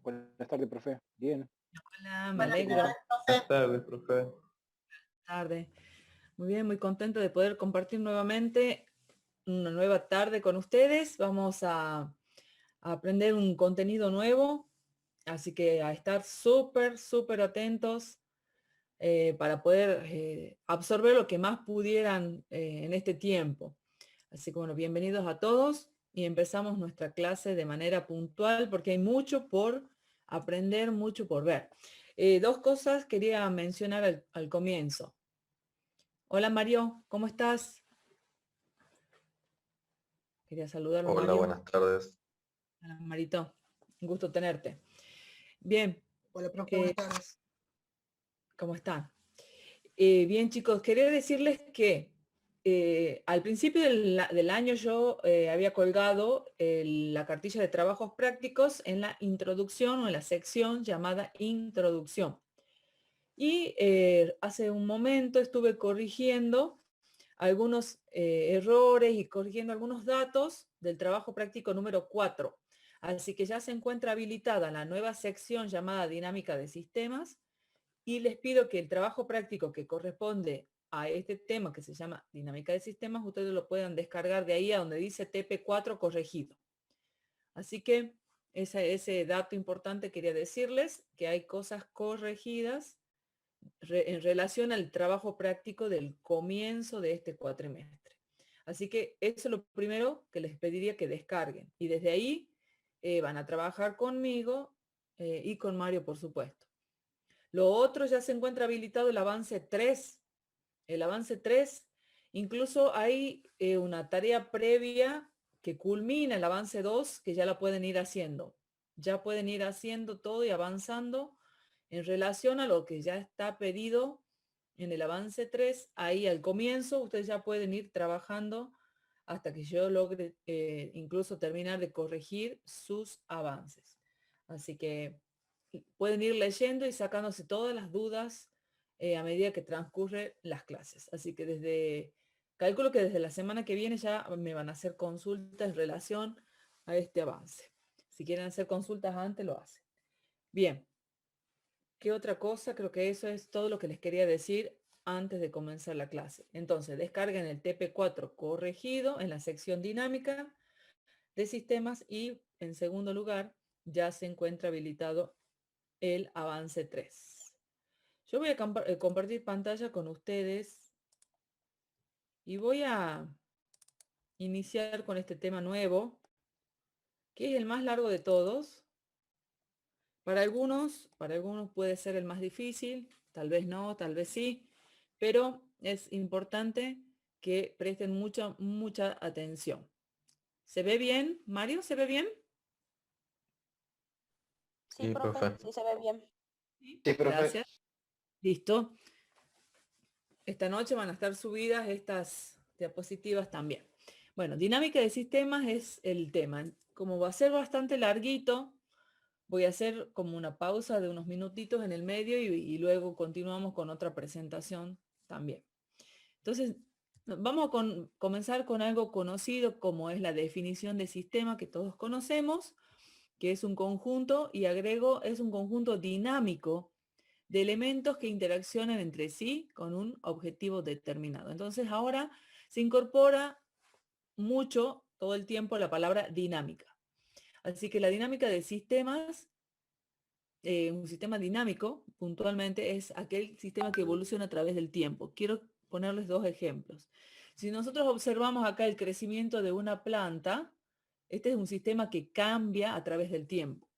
Buenas tardes, profe. Bien. Hola, me alegro. Buenas tardes, profe. Buenas tardes. Muy bien, muy contento de poder compartir nuevamente una nueva tarde con ustedes. Vamos a aprender un contenido nuevo, así que a estar súper atentos para poder absorber lo que más pudieran en este tiempo. Así que bueno, bienvenidos a todos y empezamos nuestra clase de manera puntual porque hay mucho por aprender, mucho por ver. Dos cosas quería mencionar al comienzo. Hola Mario, ¿cómo estás? Quería saludarlo, Hola, Mario. buenas tardes. Hola Marito, un gusto tenerte. Bien. Hola, profe, buenas tardes. ¿Cómo están? Bien chicos, quería decirles que al principio del año yo había colgado la cartilla de trabajos prácticos en la introducción o en la sección llamada introducción. Y hace un momento estuve corrigiendo algunos errores y corrigiendo algunos datos del trabajo práctico número 4. Así que ya se encuentra habilitada la nueva sección llamada dinámica de sistemas y les pido que el trabajo práctico que corresponde a este tema que se llama dinámica de sistemas, ustedes lo puedan descargar de ahí a donde dice TP4 corregido. Así que ese dato importante quería decirles que hay cosas corregidas en relación al trabajo práctico del comienzo de este cuatrimestre. Así que eso es lo primero que les pediría que descarguen. Y desde ahí van a trabajar conmigo y con Mario, por supuesto. Lo otro ya se encuentra habilitado el avance 3. El avance 3, incluso hay una tarea previa que culmina el avance 2, que ya la pueden ir haciendo. Ya pueden ir haciendo todo y avanzando en relación a lo que ya está pedido en el avance 3. Ahí al comienzo ustedes ya pueden ir trabajando hasta que yo logre incluso terminar de corregir sus avances. Así que pueden ir leyendo y sacándose todas las dudas a medida que transcurren las clases. Así que calculo que desde la semana que viene ya me van a hacer consultas en relación a este avance. Si quieren hacer consultas antes, lo hacen. Bien. ¿Qué otra cosa? Creo que eso es todo lo que les quería decir antes de comenzar la clase. Entonces, descarguen el TP4 corregido en la sección dinámica de sistemas y, en segundo lugar, ya se encuentra habilitado el avance 3. Yo voy a compartir pantalla con ustedes y voy a iniciar con este tema nuevo, que es el más largo de todos. Para algunos puede ser el más difícil, tal vez no, tal vez sí, pero es importante que presten mucha atención. ¿Se ve bien, Mario? ¿Se ve bien? Sí, profe. Sí se ve bien. Sí, profe. Gracias. Listo. Esta noche van a estar subidas estas diapositivas también. Bueno, dinámica de sistemas es el tema. Como va a ser bastante larguito, voy a hacer como una pausa de unos minutitos en el medio y luego continuamos con otra presentación también. Entonces, vamos a comenzar con algo conocido como es la definición de sistema que todos conocemos, que es un conjunto, y agrego, es un conjunto dinámico de elementos que interaccionan entre sí con un objetivo determinado. Entonces ahora se incorpora mucho, todo el tiempo, la palabra dinámica. Así que la dinámica de sistemas, un sistema dinámico, puntualmente, es aquel sistema que evoluciona a través del tiempo. Quiero ponerles dos ejemplos. Si nosotros observamos acá el crecimiento de una planta, este es un sistema que cambia a través del tiempo.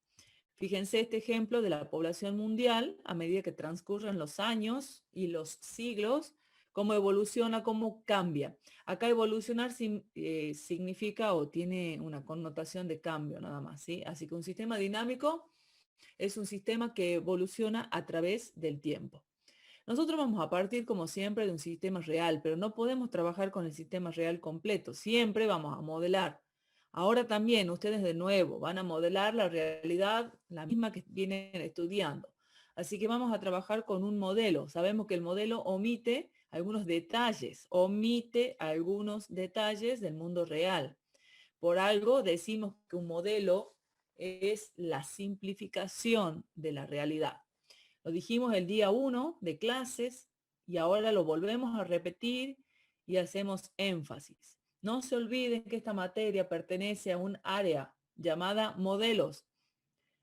Fíjense este ejemplo de la población mundial a medida que transcurren los años y los siglos, cómo evoluciona, cómo cambia. Acá evolucionar significa o tiene una connotación de cambio nada más, ¿sí? Así que un sistema dinámico es un sistema que evoluciona a través del tiempo. Nosotros vamos a partir, como siempre, de un sistema real, pero no podemos trabajar con el sistema real completo. Siempre vamos a modelar. Ahora también ustedes de nuevo van a modelar la realidad, la misma que vienen estudiando. Así que vamos a trabajar con un modelo. Sabemos que el modelo omite algunos detalles del mundo real. Por algo decimos que un modelo es la simplificación de la realidad. Lo dijimos el día 1 de clases y ahora lo volvemos a repetir y hacemos énfasis. No se olviden que esta materia pertenece a un área llamada modelos.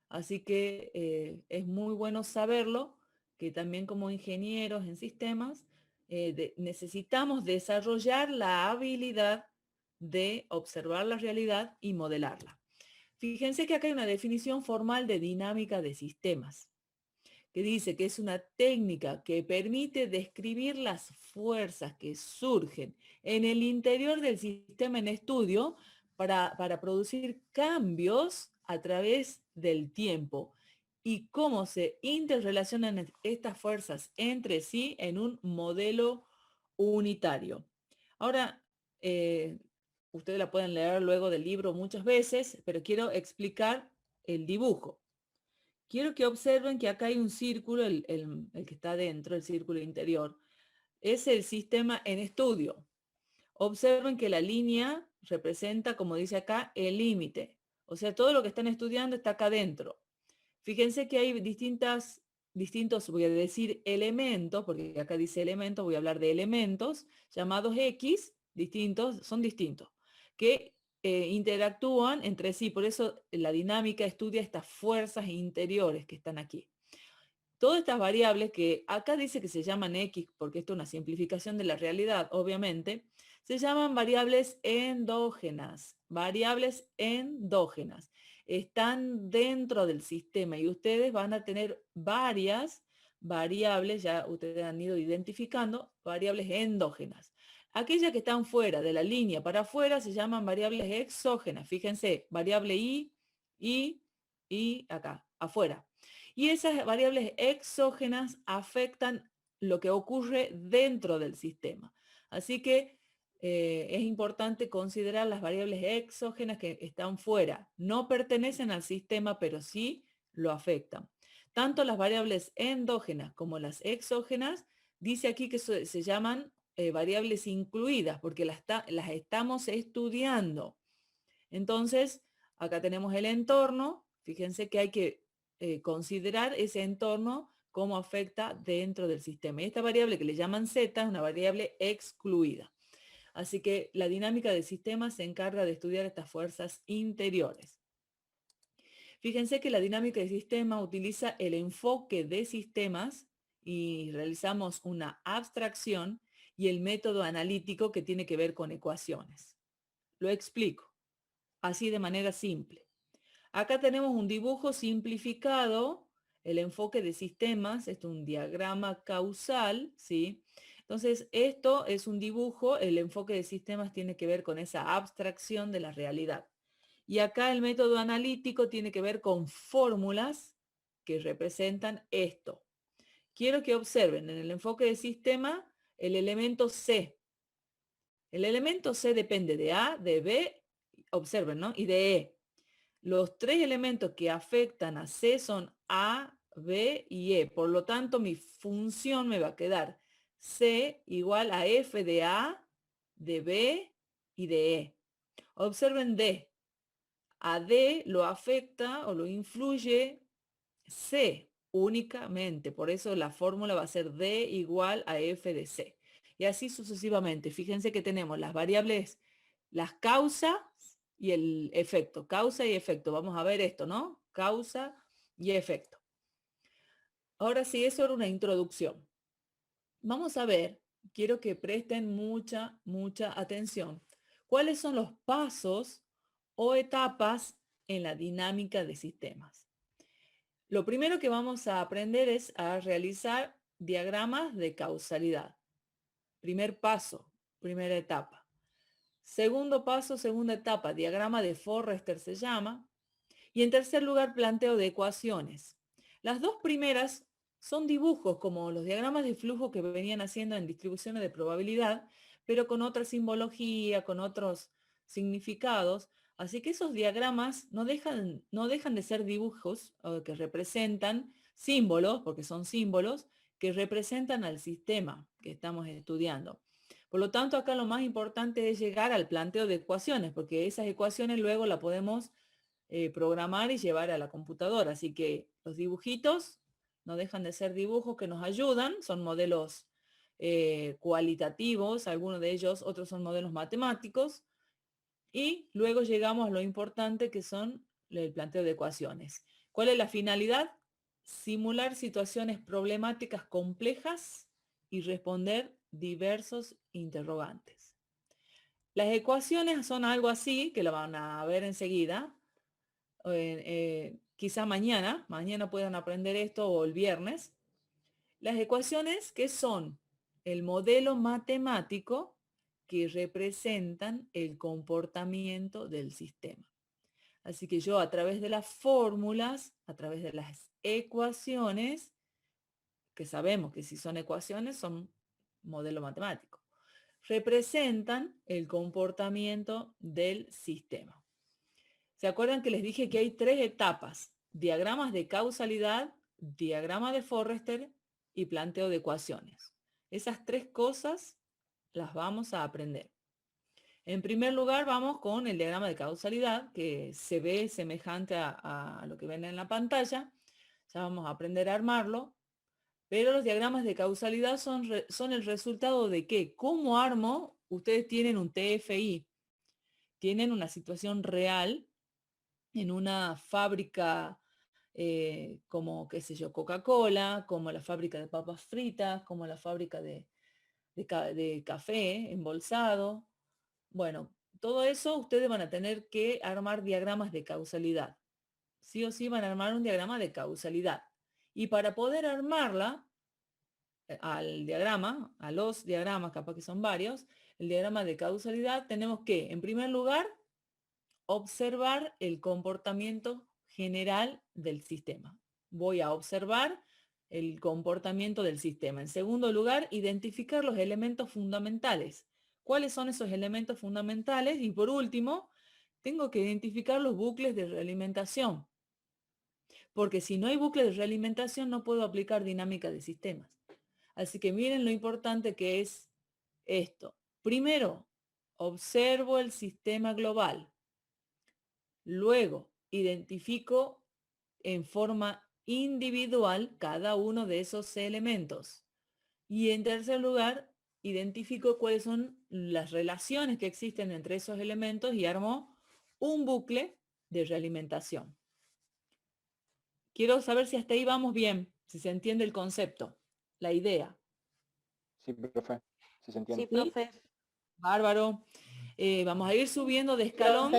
Así que es muy bueno saberlo, que también como ingenieros en sistemas necesitamos desarrollar la habilidad de observar la realidad y modelarla. Fíjense que acá hay una definición formal de dinámica de sistemas, que dice que es una técnica que permite describir las fuerzas que surgen en el interior del sistema en estudio para producir cambios a través del tiempo y cómo se interrelacionan estas fuerzas entre sí en un modelo unitario. Ahora, ustedes la pueden leer luego del libro muchas veces, pero quiero explicar el dibujo. Quiero que observen que acá hay un círculo, el que está dentro, el círculo interior. Es el sistema en estudio. Observen que la línea representa, como dice acá, el límite. O sea, todo lo que están estudiando está acá dentro. Fíjense que hay distintos, voy a decir elementos, porque acá dice elementos, voy a hablar de elementos, llamados X, son distintos, que interactúan entre sí. Por eso la dinámica estudia estas fuerzas interiores que están aquí. Todas estas variables que acá dice que se llaman X, porque esto es una simplificación de la realidad, obviamente, se llaman variables endógenas. Variables endógenas. Están dentro del sistema y ustedes van a tener varias variables, ya ustedes han ido identificando, variables endógenas. Aquellas que están fuera de la línea para afuera se llaman variables exógenas. Fíjense, variable y acá, afuera. Y esas variables exógenas afectan lo que ocurre dentro del sistema. Así que es importante considerar las variables exógenas que están fuera. No pertenecen al sistema, pero sí lo afectan. Tanto las variables endógenas como las exógenas, dice aquí que se llaman variables incluidas, porque las estamos estudiando. Entonces, acá tenemos el entorno. Fíjense que hay que considerar ese entorno cómo afecta dentro del sistema. Y esta variable que le llaman Z es una variable excluida. Así que la dinámica del sistema se encarga de estudiar estas fuerzas interiores. Fíjense que la dinámica del sistema utiliza el enfoque de sistemas y realizamos una abstracción y el método analítico que tiene que ver con ecuaciones. Lo explico, así de manera simple. Acá tenemos un dibujo simplificado, el enfoque de sistemas, esto es un diagrama causal, ¿sí? Entonces, esto es un dibujo, el enfoque de sistemas tiene que ver con esa abstracción de la realidad. Y acá el método analítico tiene que ver con fórmulas que representan esto. Quiero que observen en el enfoque de sistema el elemento C. El elemento C depende de A, de B, observen, ¿no? Y de E. Los tres elementos que afectan a C son A, B y E. Por lo tanto, mi función me va a quedar C igual a F de A, de B y de E. Observen D. A D lo afecta o lo influye C únicamente. Por eso la fórmula va a ser D igual a F de C. Y así sucesivamente. Fíjense que tenemos las variables, las causas y el efecto. Causa y efecto. Vamos a ver esto, ¿no? Causa y efecto. Ahora sí, eso era una introducción. Vamos a ver, quiero que presten mucha atención. ¿Cuáles son los pasos o etapas en la dinámica de sistemas? Lo primero que vamos a aprender es a realizar diagramas de causalidad. Primer paso, primera etapa. Segundo paso, segunda etapa, diagrama de Forrester se llama. Y en tercer lugar, planteo de ecuaciones. Las dos primeras son dibujos como los diagramas de flujo que venían haciendo en distribuciones de probabilidad, pero con otra simbología, con otros significados. Así que esos diagramas no dejan de ser dibujos que representan símbolos, porque son símbolos, que representan al sistema que estamos estudiando. Por lo tanto, acá lo más importante es llegar al planteo de ecuaciones, porque esas ecuaciones luego las podemos programar y llevar a la computadora. Así que los dibujitos no dejan de ser dibujos que nos ayudan, son modelos cualitativos, algunos de ellos, otros son modelos matemáticos, y luego llegamos a lo importante que son el planteo de ecuaciones. ¿Cuál es la finalidad? Simular situaciones problemáticas complejas y responder diversos interrogantes. Las ecuaciones son algo así, que lo van a ver enseguida, quizá mañana puedan aprender esto o el viernes. Las ecuaciones que son el modelo matemático que representan el comportamiento del sistema. Así que yo a través de las fórmulas, a través de las ecuaciones, que sabemos que si son ecuaciones son modelo matemático, representan el comportamiento del sistema. ¿Se acuerdan que les dije que hay 3 etapas? Diagramas de causalidad, diagrama de Forrester y planteo de ecuaciones. Esas 3 cosas las vamos a aprender. En primer lugar vamos con el diagrama de causalidad, que se ve semejante a lo que ven en la pantalla. Ya vamos a aprender a armarlo. Pero los diagramas de causalidad son el resultado de que, ¿cómo armo? Ustedes tienen un TFI, tienen una situación real en una fábrica como, qué sé yo, Coca-Cola, como la fábrica de papas fritas, como la fábrica de café embolsado. Bueno, todo eso ustedes van a tener que armar diagramas de causalidad. Sí o sí van a armar un diagrama de causalidad. Y para poder armarla, a los diagramas, capaz que son varios, el diagrama de causalidad, tenemos que, en primer lugar, observar el comportamiento general del sistema. Voy a observar el comportamiento del sistema. En segundo lugar, identificar los elementos fundamentales. ¿Cuáles son esos elementos fundamentales? Y por último, tengo que identificar los bucles de realimentación. Porque si no hay bucles de realimentación, no puedo aplicar dinámica de sistemas. Así que miren lo importante que es esto. Primero, observo el sistema global. Luego, identifico en forma individual cada uno de esos elementos. Y en tercer lugar, identifico cuáles son las relaciones que existen entre esos elementos y armo un bucle de realimentación. Quiero saber si hasta ahí vamos bien, si se entiende el concepto, la idea. Sí, profe. Sí se entiende. Sí, profe. Bárbaro. Vamos a ir subiendo de escalón.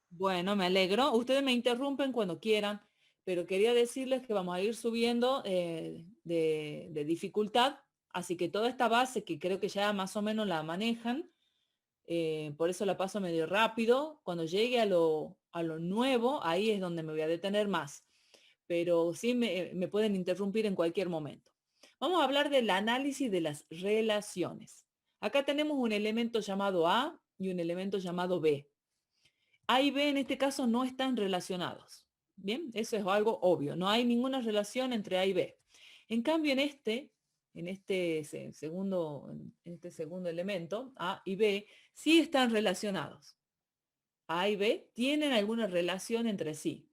Bueno, me alegro. Ustedes me interrumpen cuando quieran, pero quería decirles que vamos a ir subiendo de dificultad. Así que toda esta base, que creo que ya más o menos la manejan, por eso la paso medio rápido. Cuando llegue a lo nuevo, ahí es donde me voy a detener más. Pero sí me pueden interrumpir en cualquier momento. Vamos a hablar del análisis de las relaciones. Acá tenemos un elemento llamado A y un elemento llamado B. A y B en este caso no están relacionados. Bien, eso es algo obvio. No hay ninguna relación entre A y B. En cambio, en este segundo elemento, A y B, sí están relacionados. A y B tienen alguna relación entre sí,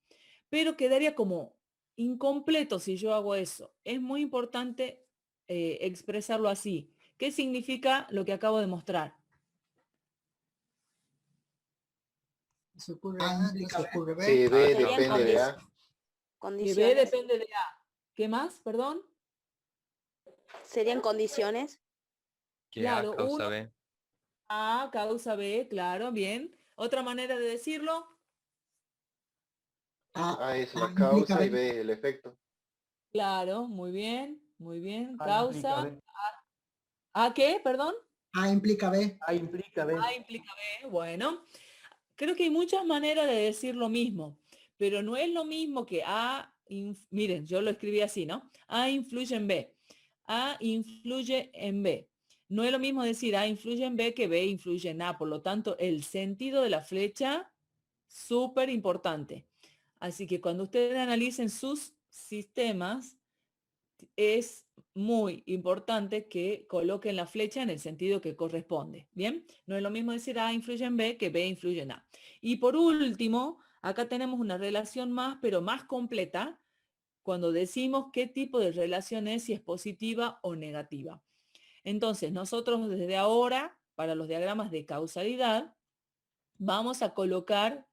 pero quedaría como incompleto si yo hago eso. Es muy importante expresarlo así. ¿Qué significa lo que acabo de mostrar? Se ocurre A, no se ocurre B. Sí, B Serían depende de A. Que B condiciones. depende de A. ¿Qué más? Perdón. Serían condiciones. Que Claro, A causa uno- B. A causa B, claro, bien. Otra manera de decirlo, A es la implica causa y B. B el efecto. claro, muy bien, muy bien. A implica Causa. B. ¿A qué? Perdón. A implica B. A implica B. A implica B, bueno. Creo que hay muchas maneras de decir lo mismo, pero no es lo mismo que A, miren, yo lo escribí así, ¿no? A influye en B. A influye en B. No es lo mismo decir A influye en B que B influye en A. Por lo tanto, el sentido de la flecha, súper importante. Así que cuando ustedes analicen sus sistemas, es muy importante que coloquen la flecha en el sentido que corresponde. ¿Bien? No es lo mismo decir A influye en B que B influye en A. Y por último, Acá tenemos una relación más, pero más completa, cuando decimos qué tipo de relación es, si es positiva o negativa. Entonces, nosotros desde ahora, para los diagramas de causalidad, vamos a colocar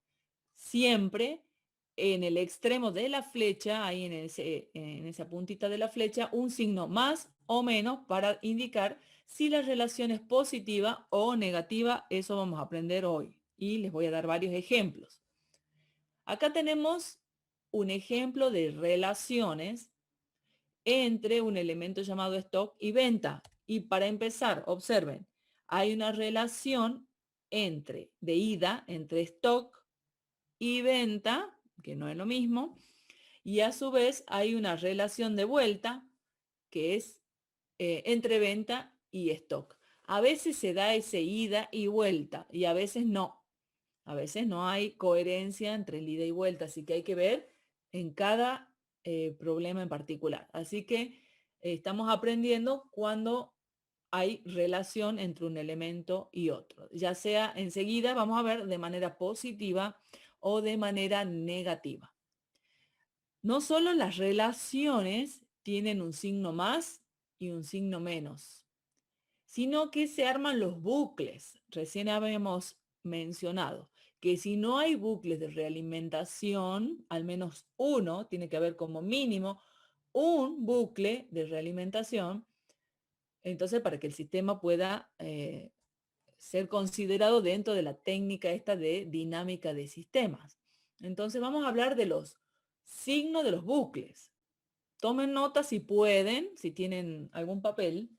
siempre en el extremo de la flecha, ahí en esa puntita de la flecha, un signo más o menos para indicar si la relación es positiva o negativa. Eso vamos a aprender hoy y les voy a dar varios ejemplos. Acá tenemos un ejemplo de relaciones entre un elemento llamado stock y venta. Y para empezar, observen, hay una relación de ida entre stock y venta, que no es lo mismo, y a su vez hay una relación de vuelta, que es entre venta y stock. A veces se da ese ida y vuelta, y a veces no. A veces no hay coherencia entre el ida y vuelta, así que hay que ver en cada problema en particular. Así que estamos aprendiendo cuando hay relación entre un elemento y otro. Ya sea enseguida, vamos a ver de manera positiva o de manera negativa. No solo las relaciones tienen un signo más y un signo menos, sino que se arman los bucles. Recién habíamos mencionado que si no hay bucles de realimentación, al menos uno, tiene que haber como mínimo un bucle de realimentación, entonces para que el sistema pueda ser considerado dentro de la técnica esta de dinámica de sistemas. Entonces vamos a hablar de los signos de los bucles. Tomen nota si pueden, si tienen algún papel.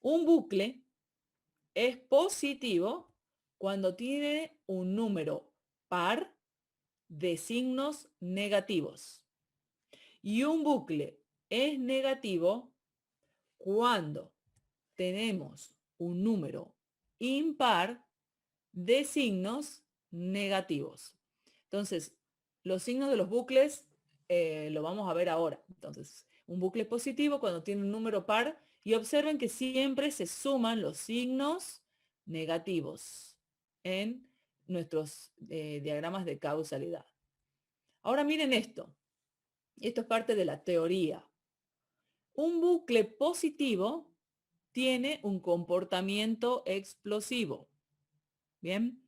Un bucle es positivo cuando tiene un número par de signos negativos. Y un bucle es negativo cuando tenemos un número impar de signos negativos. Entonces, los signos de los bucles lo vamos a ver ahora. Entonces, un bucle positivo cuando tiene un número par, y observen que siempre se suman los signos negativos en nuestros diagramas de causalidad. Ahora miren esto. Esto es parte de la teoría. Un bucle positivo tiene un comportamiento explosivo. Bien.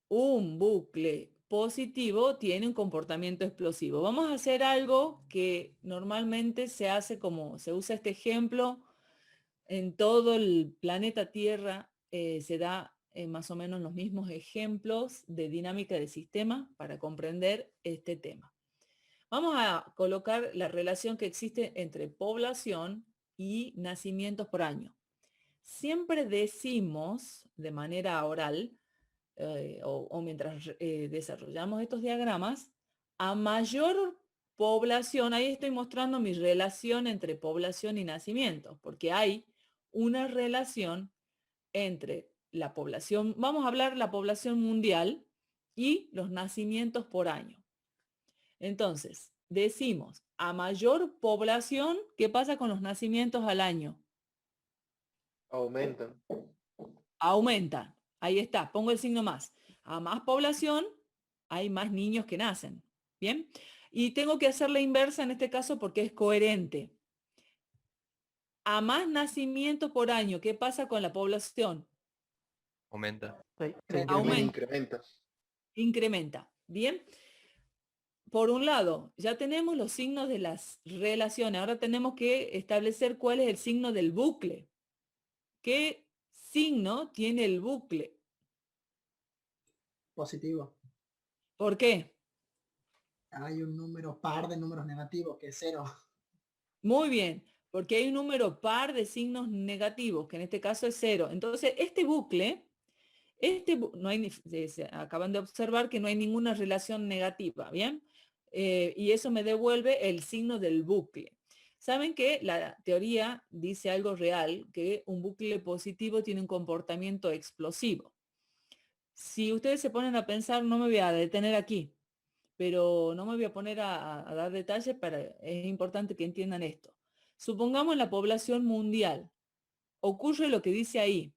Un bucle positivo tiene un comportamiento explosivo. Vamos a hacer algo que normalmente se hace como se usa este ejemplo en todo el planeta Tierra. Se da más o menos los mismos ejemplos de dinámica de sistema para comprender este tema. Vamos a colocar la relación que existe entre población y nacimientos por año. Siempre decimos de manera oral, o mientras desarrollamos estos diagramas, a mayor población, ahí estoy mostrando mi relación entre población y nacimiento, porque hay una relación entre la población, vamos a hablar la población mundial y los nacimientos por año. Entonces, decimos, a mayor población, ¿qué pasa con los nacimientos al año? Aumentan. Aumentan. Ahí está, pongo el signo más. A más población, hay más niños que nacen. ¿Bien? Y tengo que hacer la inversa en este caso porque es coherente. A más nacimientos por año, ¿qué pasa con la población? Aumenta. Aumenta. Incrementa. Incrementa. ¿Bien? Por un lado, ya tenemos los signos de las relaciones. Ahora tenemos que establecer cuál es el signo del bucle. ¿Qué signo tiene el bucle? Positivo. ¿Por qué? Hay un número par de números negativos que es 0. Muy bien, porque hay un número par de signos negativos, que en este caso es 0. Entonces, este bucle, no hay, acaban de observar que no hay ninguna relación negativa, ¿bien? Y eso me devuelve el signo del bucle. Saben que la teoría dice algo real, que un bucle positivo tiene un comportamiento explosivo. Si ustedes se ponen a pensar, no me voy a detener aquí, pero no me voy a poner a dar detalles, es importante que entiendan esto. Supongamos la población mundial. Ocurre lo que dice ahí,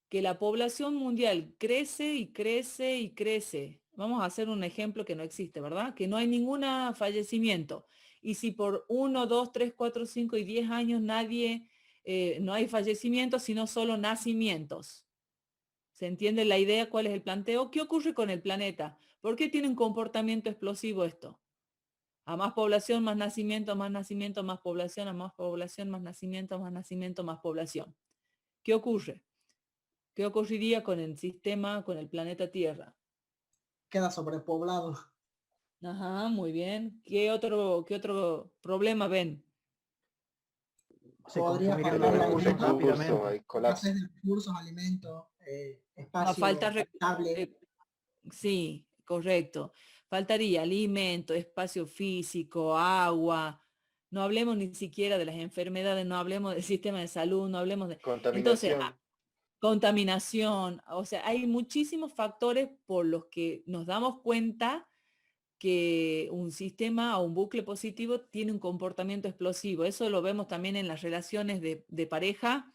que la población mundial crece y crece y crece. vamos a hacer un ejemplo que no existe, ¿verdad? Que no hay ningún fallecimiento. Y si por 1, 2, 3, 4, 5 y 10 años no hay fallecimientos, sino solo nacimientos. ¿Se entiende la idea? ¿Cuál es el planteo? ¿Qué ocurre con el planeta? ¿Por qué tiene un comportamiento explosivo esto? A más población, más nacimiento, más nacimiento, más población, a más población, más nacimiento, más población. ¿Qué ocurre? ¿Qué ocurriría con el sistema, con el planeta Tierra? Queda sobrepoblado. Ajá, muy bien. ¿Qué otro problema ven? Se Podría consumirían faltar los la recursos alimento, rápidamente. hay colapso. escasez de recursos, alimentos, A espacio falta, habitable. sí, correcto. Faltaría alimento, espacio físico, agua. No hablemos ni siquiera de las enfermedades, no hablemos del sistema de salud, no hablemos de... Entonces, Contaminación. contaminación, o sea, hay muchísimos factores por los que nos damos cuenta que un sistema o un bucle positivo tiene un comportamiento explosivo. Eso lo vemos también en las relaciones de pareja.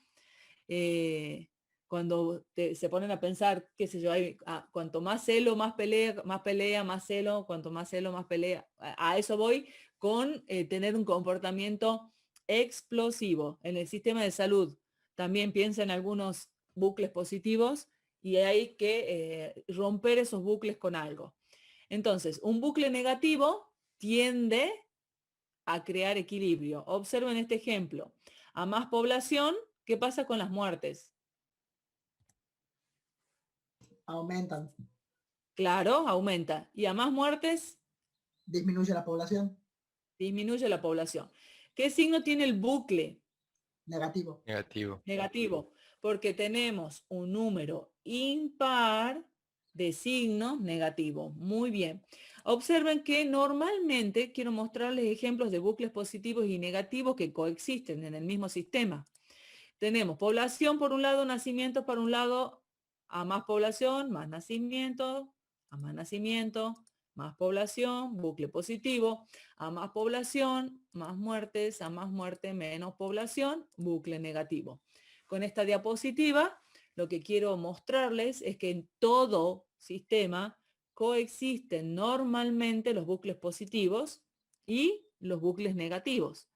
Cuando se ponen a pensar, qué sé yo, cuanto más celo, más pelea, más celo, cuanto más celo, más pelea. A eso voy con tener un comportamiento explosivo. En el sistema de salud también piensa en algunos bucles positivos y hay que romper esos bucles con algo. Entonces, un bucle negativo tiende a crear equilibrio. Observen este ejemplo. A más población, ¿qué pasa con las muertes? Aumentan, Claro, aumenta. Y a más muertes, disminuye la población, disminuye la población. ¿Qué signo tiene el bucle? negativo. Negativo. Negativo. Porque tenemos un número impar de signos negativos. Muy bien. Observen que normalmente quiero mostrarles ejemplos de bucles positivos y negativos que coexisten en el mismo sistema. Tenemos población por un lado, nacimientos por un lado, a más población, más nacimiento, a más nacimiento, más población, bucle positivo, a más población, más muertes, a más muerte, menos población, bucle negativo. Con esta diapositiva, lo que quiero mostrarles es que en todo sistema coexisten normalmente los bucles positivos y los bucles negativos.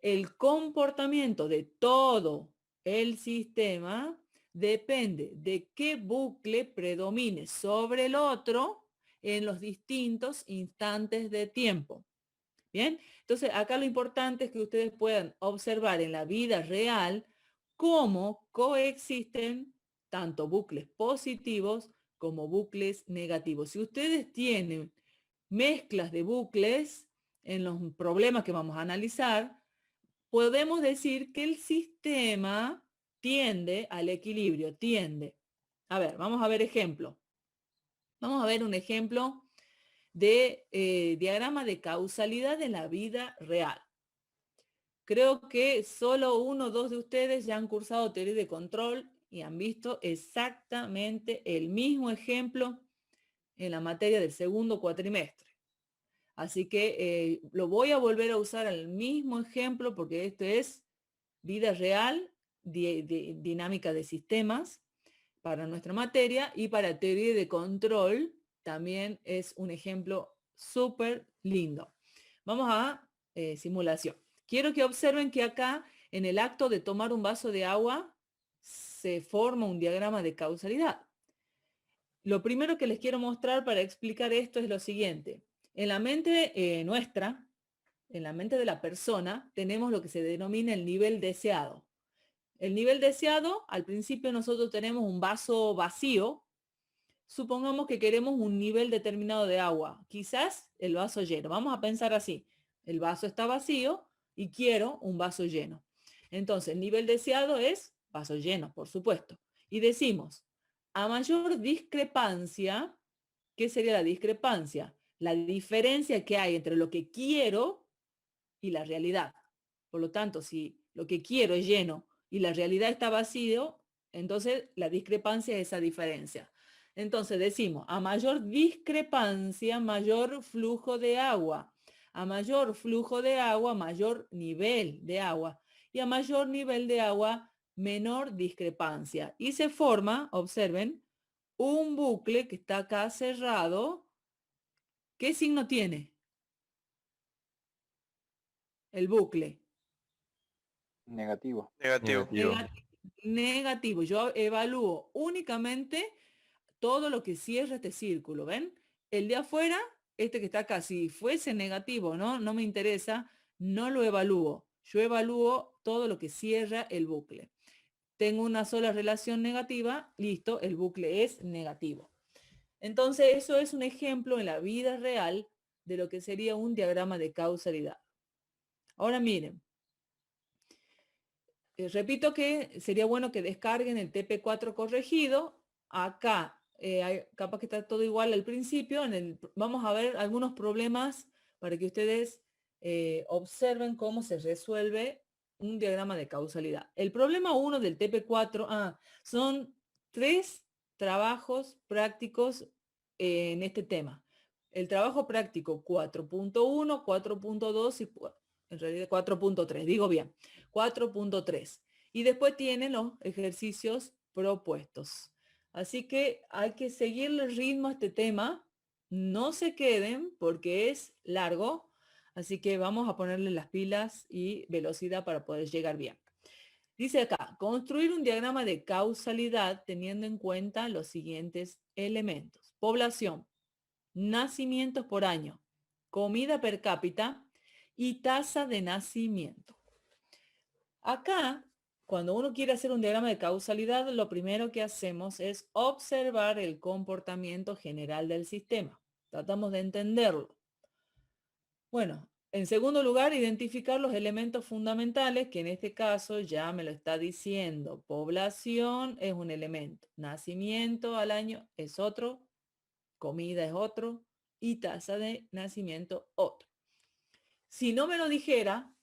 El comportamiento de todo el sistema depende de qué bucle predomine sobre el otro en los distintos instantes de tiempo. Bien, entonces acá lo importante es que ustedes puedan observar en la vida real cómo coexisten tanto bucles positivos como bucles negativos. Si ustedes tienen mezclas de bucles en los problemas que vamos a analizar, podemos decir que el sistema tiende al equilibrio, tiende. A ver, vamos a ver ejemplo. Vamos a ver un ejemplo de diagrama de causalidad en la vida real. Creo que solo 1 o 2 de ustedes ya han cursado teoría de control y han visto exactamente el mismo ejemplo en la materia del segundo cuatrimestre. Así que lo voy a volver a usar el mismo ejemplo porque esto es vida real, dinámica de sistemas para nuestra materia y para teoría de control también es un ejemplo súper lindo. Vamos a simulación. Quiero que observen que acá en el acto de tomar un vaso de agua se forma un diagrama de causalidad. Lo primero que les quiero mostrar para explicar esto es lo siguiente. En la mente nuestra, en la mente de la persona, tenemos lo que se denomina el nivel deseado. El nivel deseado, al principio nosotros tenemos un vaso vacío. Supongamos que queremos un nivel determinado de agua, quizás el vaso lleno. Vamos a pensar así, el vaso está vacío y quiero un vaso lleno. Entonces, el nivel deseado es vaso lleno, por supuesto. Y decimos, a mayor discrepancia, ¿qué sería la discrepancia? La diferencia que hay entre lo que quiero y la realidad. Por lo tanto, si lo que quiero es lleno y la realidad está vacío, entonces la discrepancia es esa diferencia. Entonces decimos, a mayor discrepancia, mayor flujo de agua. A mayor flujo de agua, mayor nivel de agua. Y a mayor nivel de agua, menor discrepancia. Y se forma, observen, un bucle que está acá cerrado. ¿Qué signo tiene el bucle? Negativo. Negativo. Negativo. Yo evalúo únicamente todo lo que cierra este círculo, ¿ven? El de afuera, este que está acá, si fuese negativo, no me interesa, no lo evalúo. Yo evalúo todo lo que cierra el bucle. Tengo una sola relación negativa, listo, el bucle es negativo. Entonces, eso es un ejemplo en la vida real de lo que sería un diagrama de causalidad. Ahora miren, repito que sería bueno que descarguen el TP4 corregido. Acá, capaz que está todo igual al principio. Vamos a ver algunos problemas para que ustedes observen cómo se resuelve un diagrama de causalidad. El problema 1 del TP4, son 3 trabajos prácticos en este tema. El trabajo práctico 4.1, 4.2 y en realidad 4.3, digo bien. 4.3. Y después tienen los ejercicios propuestos. Así que hay que seguirle el ritmo a este tema. No se queden porque es largo. Así que vamos a ponerle las pilas y velocidad para poder llegar bien. Dice acá, construir un diagrama de causalidad teniendo en cuenta los siguientes elementos. Población, nacimientos por año, comida per cápita y tasa de nacimiento. Acá, cuando uno quiere hacer un diagrama de causalidad, lo primero que hacemos es observar el comportamiento general del sistema. Tratamos de entenderlo. Bueno, en segundo lugar, identificar los elementos fundamentales, que en este caso ya me lo está diciendo. Población es un elemento, nacimiento al año es otro, comida es otro y tasa de nacimiento otro. Si no me lo dijera,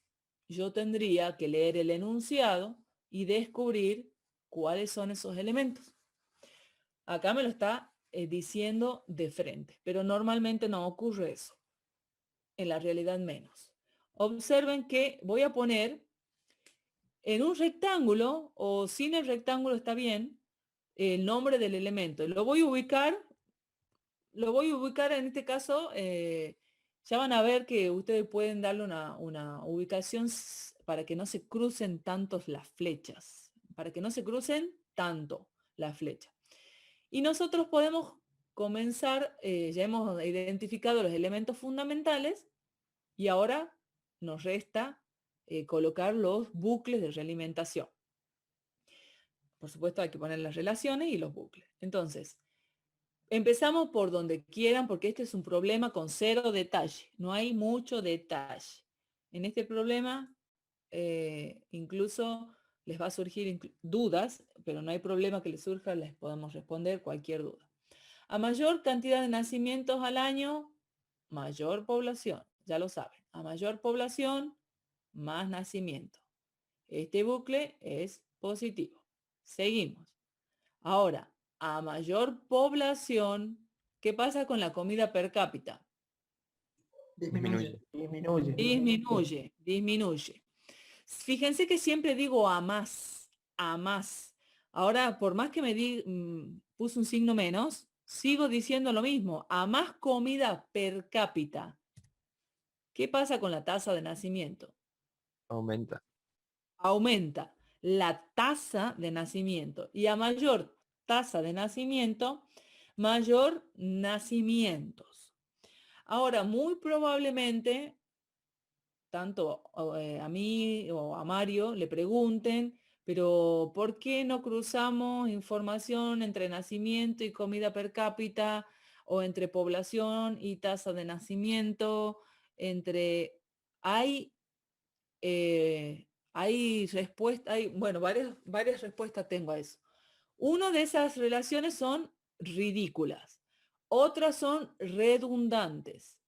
yo tendría que leer el enunciado y descubrir cuáles son esos elementos. Acá me lo está diciendo de frente, pero normalmente no ocurre eso. En la realidad menos. Observen que voy a poner en un rectángulo o sin el rectángulo está bien el nombre del elemento. Lo voy a ubicar en este caso. Ya van a ver que ustedes pueden darle una ubicación para que no se crucen tantos las flechas, para que no se crucen tanto las flechas. Y nosotros podemos comenzar, ya hemos identificado los elementos fundamentales y ahora nos resta colocar los bucles de realimentación. Por supuesto hay que poner las relaciones y los bucles. Entonces, empezamos por donde quieran porque este es un problema con 0 detalle. No hay mucho detalle. En este problema incluso les va a surgir dudas, pero no hay problema que les surja, les podemos responder cualquier duda. A mayor cantidad de nacimientos al año, mayor población. Ya lo saben. A mayor población, más nacimiento. Este bucle es positivo. Seguimos. Ahora, a mayor población, ¿qué pasa con la comida per cápita? Disminuye. Disminuye. Fíjense que siempre digo a más. Ahora, por más que puse un signo menos, sigo diciendo lo mismo. A más comida per cápita. ¿Qué pasa con la tasa de nacimiento? Aumenta. Aumenta la tasa de nacimiento. Y a mayor tasa de nacimiento, mayor nacimientos. Ahora, muy probablemente, tanto a mí o a Mario le pregunten, pero ¿por qué no cruzamos información entre nacimiento y comida per cápita o entre población y tasa de nacimiento? Bueno, varias respuestas tengo a eso. Una de esas relaciones son ridículas, otras son redundantes,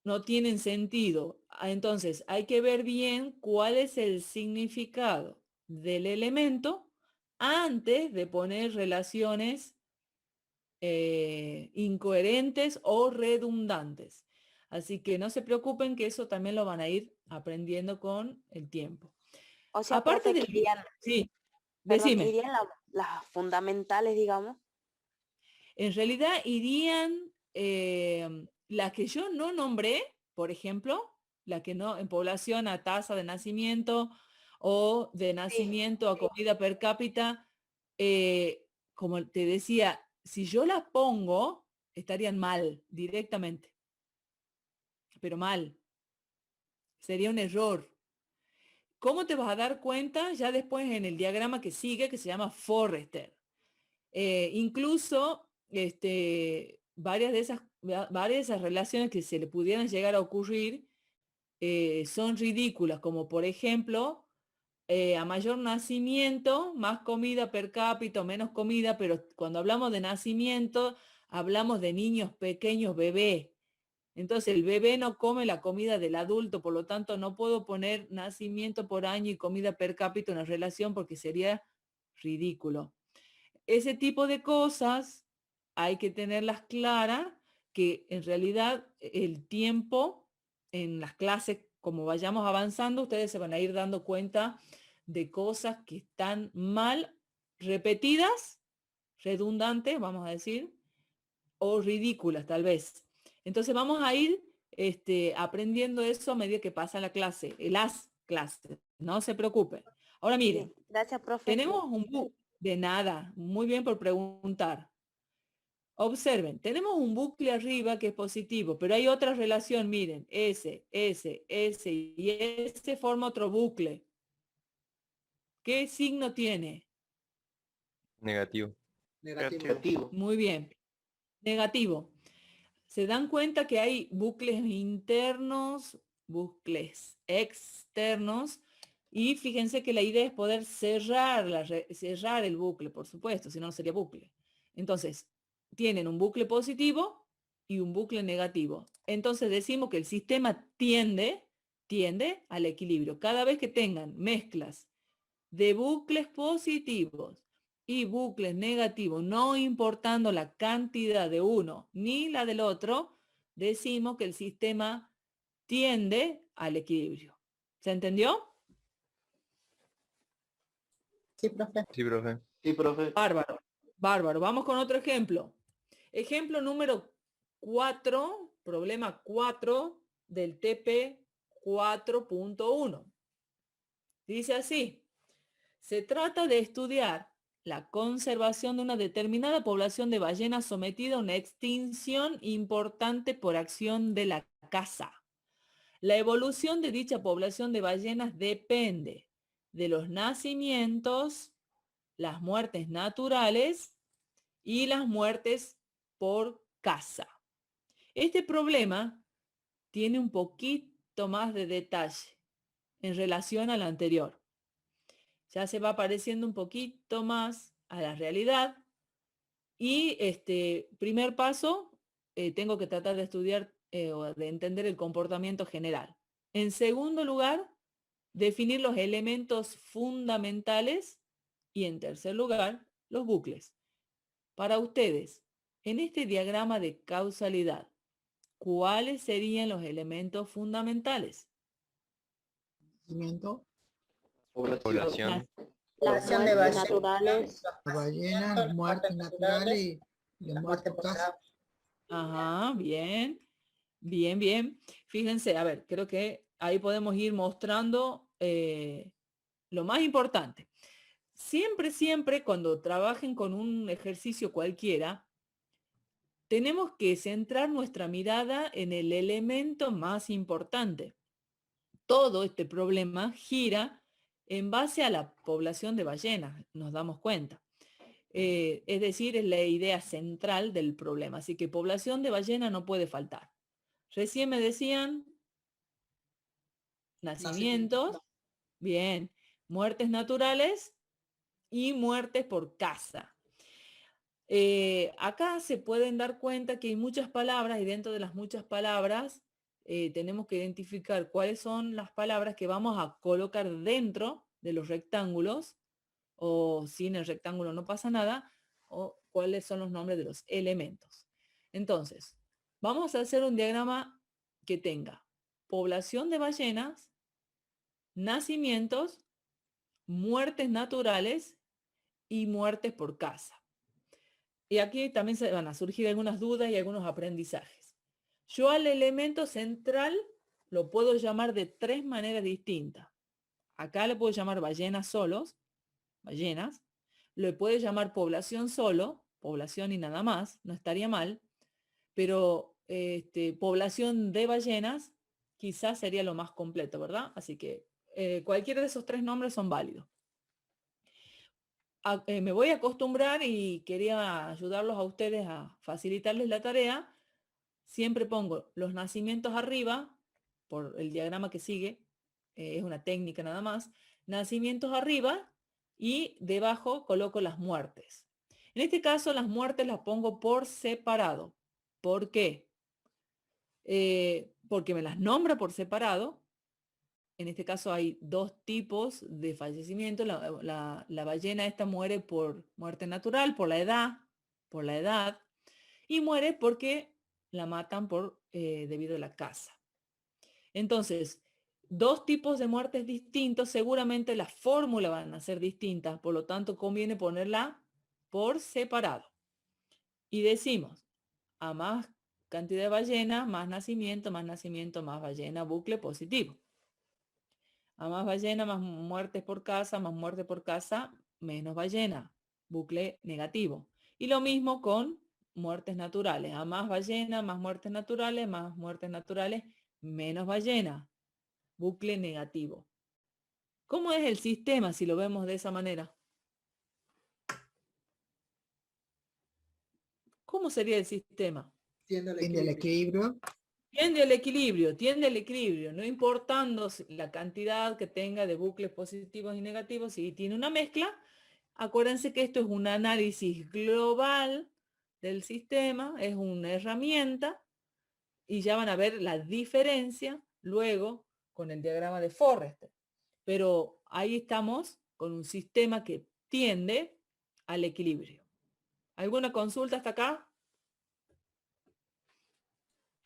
no tienen sentido. Entonces hay que ver bien cuál es el significado del elemento antes de poner relaciones incoherentes o redundantes. Así que no se preocupen que eso también lo van a ir aprendiendo con el tiempo. O sea, Aparte profe, de... que irían, Sí, perdón, decime. irían las fundamentales, digamos. En realidad irían las que yo no nombré, por ejemplo, la que no, en población a tasa de nacimiento o de nacimiento a comida per cápita, como te decía, si yo las pongo, estarían mal directamente, pero mal. Sería un error. ¿Cómo te vas a dar cuenta? Ya después en el diagrama que sigue, que se llama Forrester. Incluso varias de esas relaciones que se le pudieran llegar a ocurrir son ridículas, como por ejemplo, a mayor nacimiento, más comida per cápita o menos comida, pero cuando hablamos de nacimiento, hablamos de niños pequeños, bebé. Entonces el bebé no come la comida del adulto, por lo tanto no puedo poner nacimiento por año y comida per cápita en la relación porque sería ridículo. Ese tipo de cosas hay que tenerlas claras, que en realidad el tiempo en las clases, como vayamos avanzando, ustedes se van a ir dando cuenta de cosas que están mal repetidas, redundantes, vamos a decir, o ridículas tal vez. Entonces vamos a ir aprendiendo eso a medida que pasa la clase, las clases, no se preocupen. Ahora miren, Bien, gracias, profe. tenemos un bucle, de nada, muy bien por preguntar. Observen, tenemos un bucle arriba que es positivo, pero hay otra relación, miren, S y S forma otro bucle. ¿Qué signo tiene? Negativo. Negativo. Muy bien, negativo. Se dan cuenta que hay bucles internos, bucles externos, y fíjense que la idea es poder cerrar el bucle, por supuesto, si no, no sería bucle. Entonces, tienen un bucle positivo y un bucle negativo. Entonces decimos que el sistema tiende al equilibrio. Cada vez que tengan mezclas de bucles positivos y bucles negativos, no importando la cantidad de uno ni la del otro, decimos que el sistema tiende al equilibrio. ¿Se entendió? Sí, profe. Sí, profe. Sí, profe. Bárbaro, bárbaro. Vamos con otro ejemplo. Ejemplo número 4, problema 4 del TP 4.1. Dice así: se trata de estudiar la conservación de una determinada población de ballenas sometida a una extinción importante por acción de la caza. La evolución de dicha población de ballenas depende de los nacimientos, las muertes naturales y las muertes por caza. Este problema tiene un poquito más de detalle en relación al anterior. Ya se va pareciendo un poquito más a la realidad. Y primer paso, tengo que tratar de estudiar o de entender el comportamiento general. En segundo lugar, definir los elementos fundamentales. Y en tercer lugar, los bucles. Para ustedes, en este diagrama de causalidad, ¿cuáles serían los elementos fundamentales? Nacimiento, Población. Las población de muertes ballenas, naturales. ballenas, muertes naturales y la muerte por caza. Ajá, bien, bien, bien. Fíjense, a ver, creo que ahí podemos ir mostrando lo más importante. Siempre, siempre, cuando trabajen con un ejercicio cualquiera, tenemos que centrar nuestra mirada en el elemento más importante. Todo este problema gira en base a la población de ballenas, nos damos cuenta. Es decir, es la idea central del problema. Así que población de ballena no puede faltar. Recién me decían nacimientos, bien, muertes naturales y muertes por caza. Acá se pueden dar cuenta que hay muchas palabras y dentro de las muchas palabras tenemos que identificar cuáles son las palabras que vamos a colocar dentro de los rectángulos, o sin el rectángulo no pasa nada, o cuáles son los nombres de los elementos. Entonces, vamos a hacer un diagrama que tenga población de ballenas, nacimientos, muertes naturales y muertes por caza. Y aquí también se van a surgir algunas dudas y algunos aprendizajes. Yo al elemento central lo puedo llamar de 3 maneras distintas. Acá le puedo llamar ballenas solos, ballenas. Le puedo llamar población solo, población y nada más, no estaría mal. Pero población de ballenas quizás sería lo más completo, ¿verdad? Así que cualquiera de esos 3 nombres son válidos. Me voy a acostumbrar y quería ayudarlos a ustedes a facilitarles la tarea. Siempre pongo los nacimientos arriba, por el diagrama que sigue, es una técnica nada más, nacimientos arriba y debajo coloco las muertes. En este caso las muertes las pongo por separado. ¿Por qué? Porque me las nombra por separado. En este caso hay 2 tipos de fallecimiento. La ballena esta muere por muerte natural, por la edad, y muere porque la matan debido a la caza. Entonces, 2 tipos de muertes distintos, seguramente la fórmula van a ser distintas, por lo tanto conviene ponerla por separado. Y decimos, a más cantidad de ballena, más nacimiento, más ballena, bucle positivo. A más ballena, más muertes por caza, menos ballena, bucle negativo. Y lo mismo con muertes naturales. A más ballena, más muertes naturales, menos ballena, bucle negativo. ¿Cómo es el sistema si lo vemos de esa manera? ¿Cómo sería el sistema? Tiende al Tiende al equilibrio. equilibrio. Tiende al equilibrio, no importando la cantidad que tenga de bucles positivos y negativos. Si tiene una mezcla, acuérdense que esto es un análisis global del sistema, es una herramienta y ya van a ver la diferencia luego con el diagrama de Forrester. Pero ahí estamos con un sistema que tiende al equilibrio. ¿Alguna consulta hasta acá?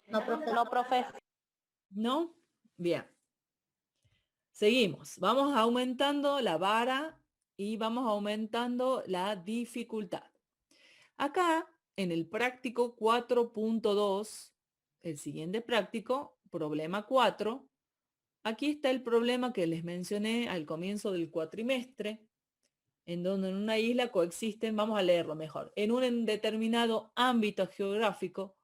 No, profe. No, profe. ¿No? Bien. Seguimos. Vamos aumentando la vara y vamos aumentando la dificultad. Acá, en el práctico 4.2, el siguiente práctico, problema 4, aquí está el problema que les mencioné al comienzo del cuatrimestre, en donde en una isla coexisten, vamos a leerlo mejor, en un determinado ámbito geográfico,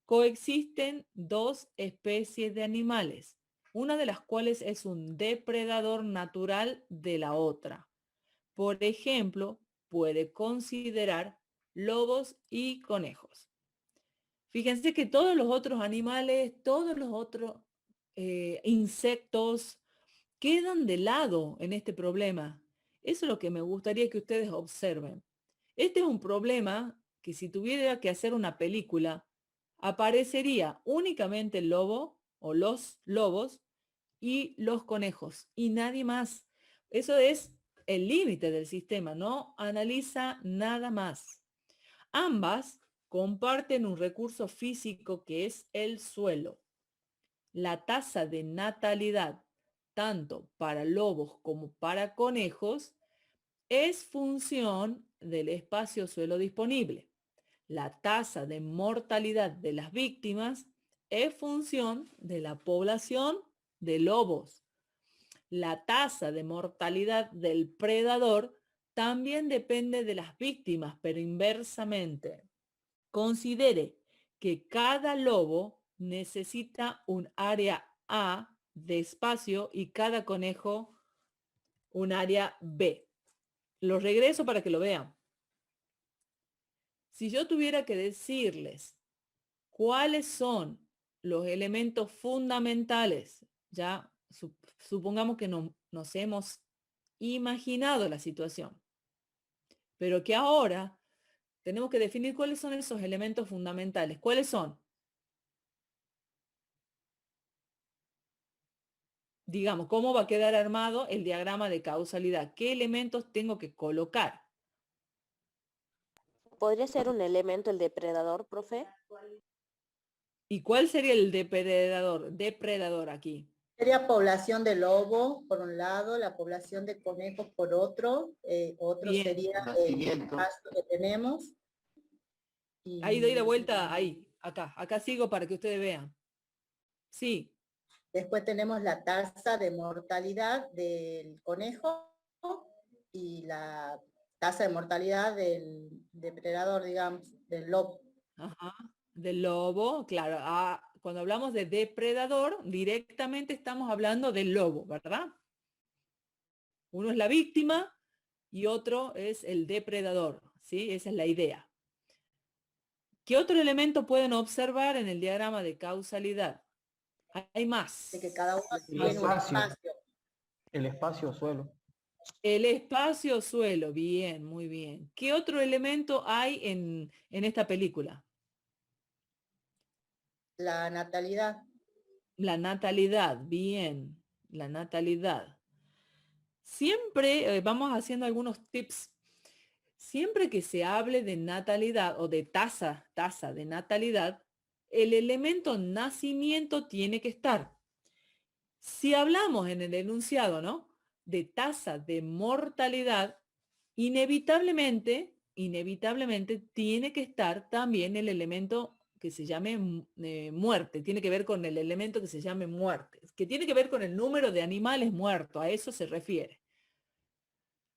coexisten 2 especies de animales, una de las cuales es un depredador natural de la otra. Por ejemplo, puede considerar lobos y conejos. Fíjense que todos los otros animales, todos los otros insectos quedan de lado en este problema. Eso es lo que me gustaría que ustedes observen. Este es un problema que si tuviera que hacer una película, aparecería únicamente el lobo o los lobos y los conejos y nadie más. Eso es el límite del sistema, no analiza nada más. Ambas comparten un recurso físico que es el suelo. La tasa de natalidad, tanto para lobos como para conejos, es función del espacio suelo disponible. La tasa de mortalidad de las víctimas es función de la población de lobos. La tasa de mortalidad del predador también depende de las víctimas, pero inversamente. Considere que cada lobo necesita un área A de espacio y cada conejo un área B. Lo regreso para que lo vean. Si yo tuviera que decirles cuáles son los elementos fundamentales, ya supongamos que nos hemos imaginado la situación, pero que ahora tenemos que definir cuáles son esos elementos fundamentales. ¿Cuáles son? Digamos, ¿cómo va a quedar armado el diagrama de causalidad? ¿Qué elementos tengo que colocar? ¿Podría ser un elemento el depredador, profe? ¿Y cuál sería el depredador aquí? Sería población de lobo por un lado, la población de conejos por otro, otro Bien. sería el pasto que tenemos. Ahí doy la Y vuelta, ahí, acá sigo para que ustedes vean. Sí, después tenemos la tasa de mortalidad del conejo y la tasa de mortalidad del depredador, digamos, del lobo. ajá, del lobo, claro. Cuando hablamos de depredador, directamente estamos hablando del lobo, ¿verdad? Uno es la víctima y otro es el depredador, ¿sí? Esa es la idea. ¿Qué otro elemento pueden observar en el diagrama de causalidad? Hay más. De que cada uno El tiene un espacio. espacio. El espacio suelo. El espacio-suelo, bien, muy bien. ¿Qué otro elemento hay en esta película? La natalidad. La natalidad, bien, la natalidad. Siempre vamos haciendo algunos tips. Siempre que se hable de natalidad o de tasa de natalidad, el elemento nacimiento tiene que estar. Si hablamos en el enunciado, ¿no? De tasa de mortalidad, inevitablemente tiene que estar también el elemento que se llame muerte, tiene que ver con el elemento que se llame muerte, que tiene que ver con el número de animales muertos, a eso se refiere.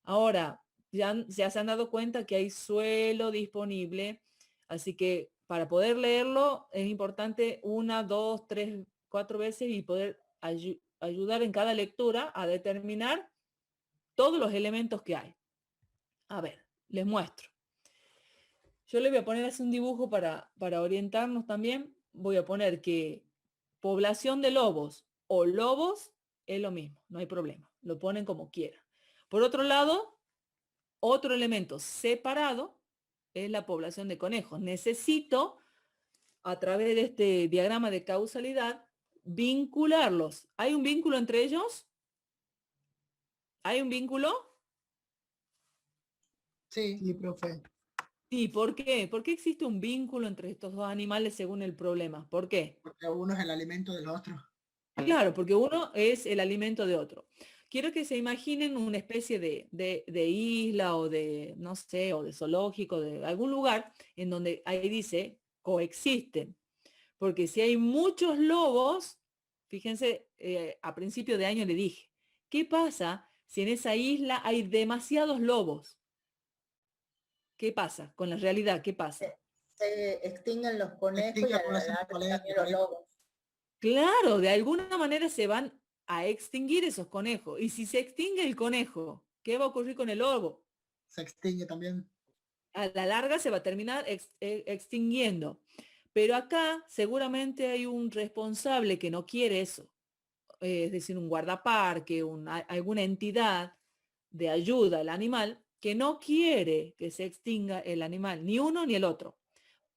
Ahora, ya se han dado cuenta que hay suelo disponible, así que para poder leerlo es importante 1, 2, 3, 4 veces y poder ayudar en cada lectura a determinar todos los elementos que hay. A ver, les muestro. Yo le voy a poner así un dibujo para orientarnos también. Voy a poner que población de lobos o lobos es lo mismo, no hay problema. Lo ponen como quieran. Por otro lado, otro elemento separado es la población de conejos. Necesito, a través de este diagrama de causalidad, vincularlos. ¿Hay un vínculo entre ellos? ¿Hay un vínculo? Sí, profe. Sí, ¿por qué? ¿Por qué existe un vínculo entre estos dos animales según el problema? ¿Por qué? Porque uno es el alimento del otro. Claro, porque uno es el alimento de otro. Quiero que se imaginen una especie de isla o de, no sé, o de zoológico, de algún lugar en donde ahí dice coexisten. Porque si hay muchos lobos, fíjense, a principio de año le dije, ¿qué pasa si en esa isla hay demasiados lobos? ¿Qué pasa con la realidad? ¿Qué pasa? Se extinguen los conejos Extingue y la a la población de larga colegios, también los lobos. Claro, de alguna manera se van a extinguir esos conejos. Y si se extingue el conejo, ¿qué va a ocurrir con el lobo? se extingue también. A la larga se va a terminar extinguiendo. Pero acá seguramente hay un responsable que no quiere eso. Es decir, un guardaparque, alguna entidad de ayuda al animal que no quiere que se extinga el animal, ni uno ni el otro.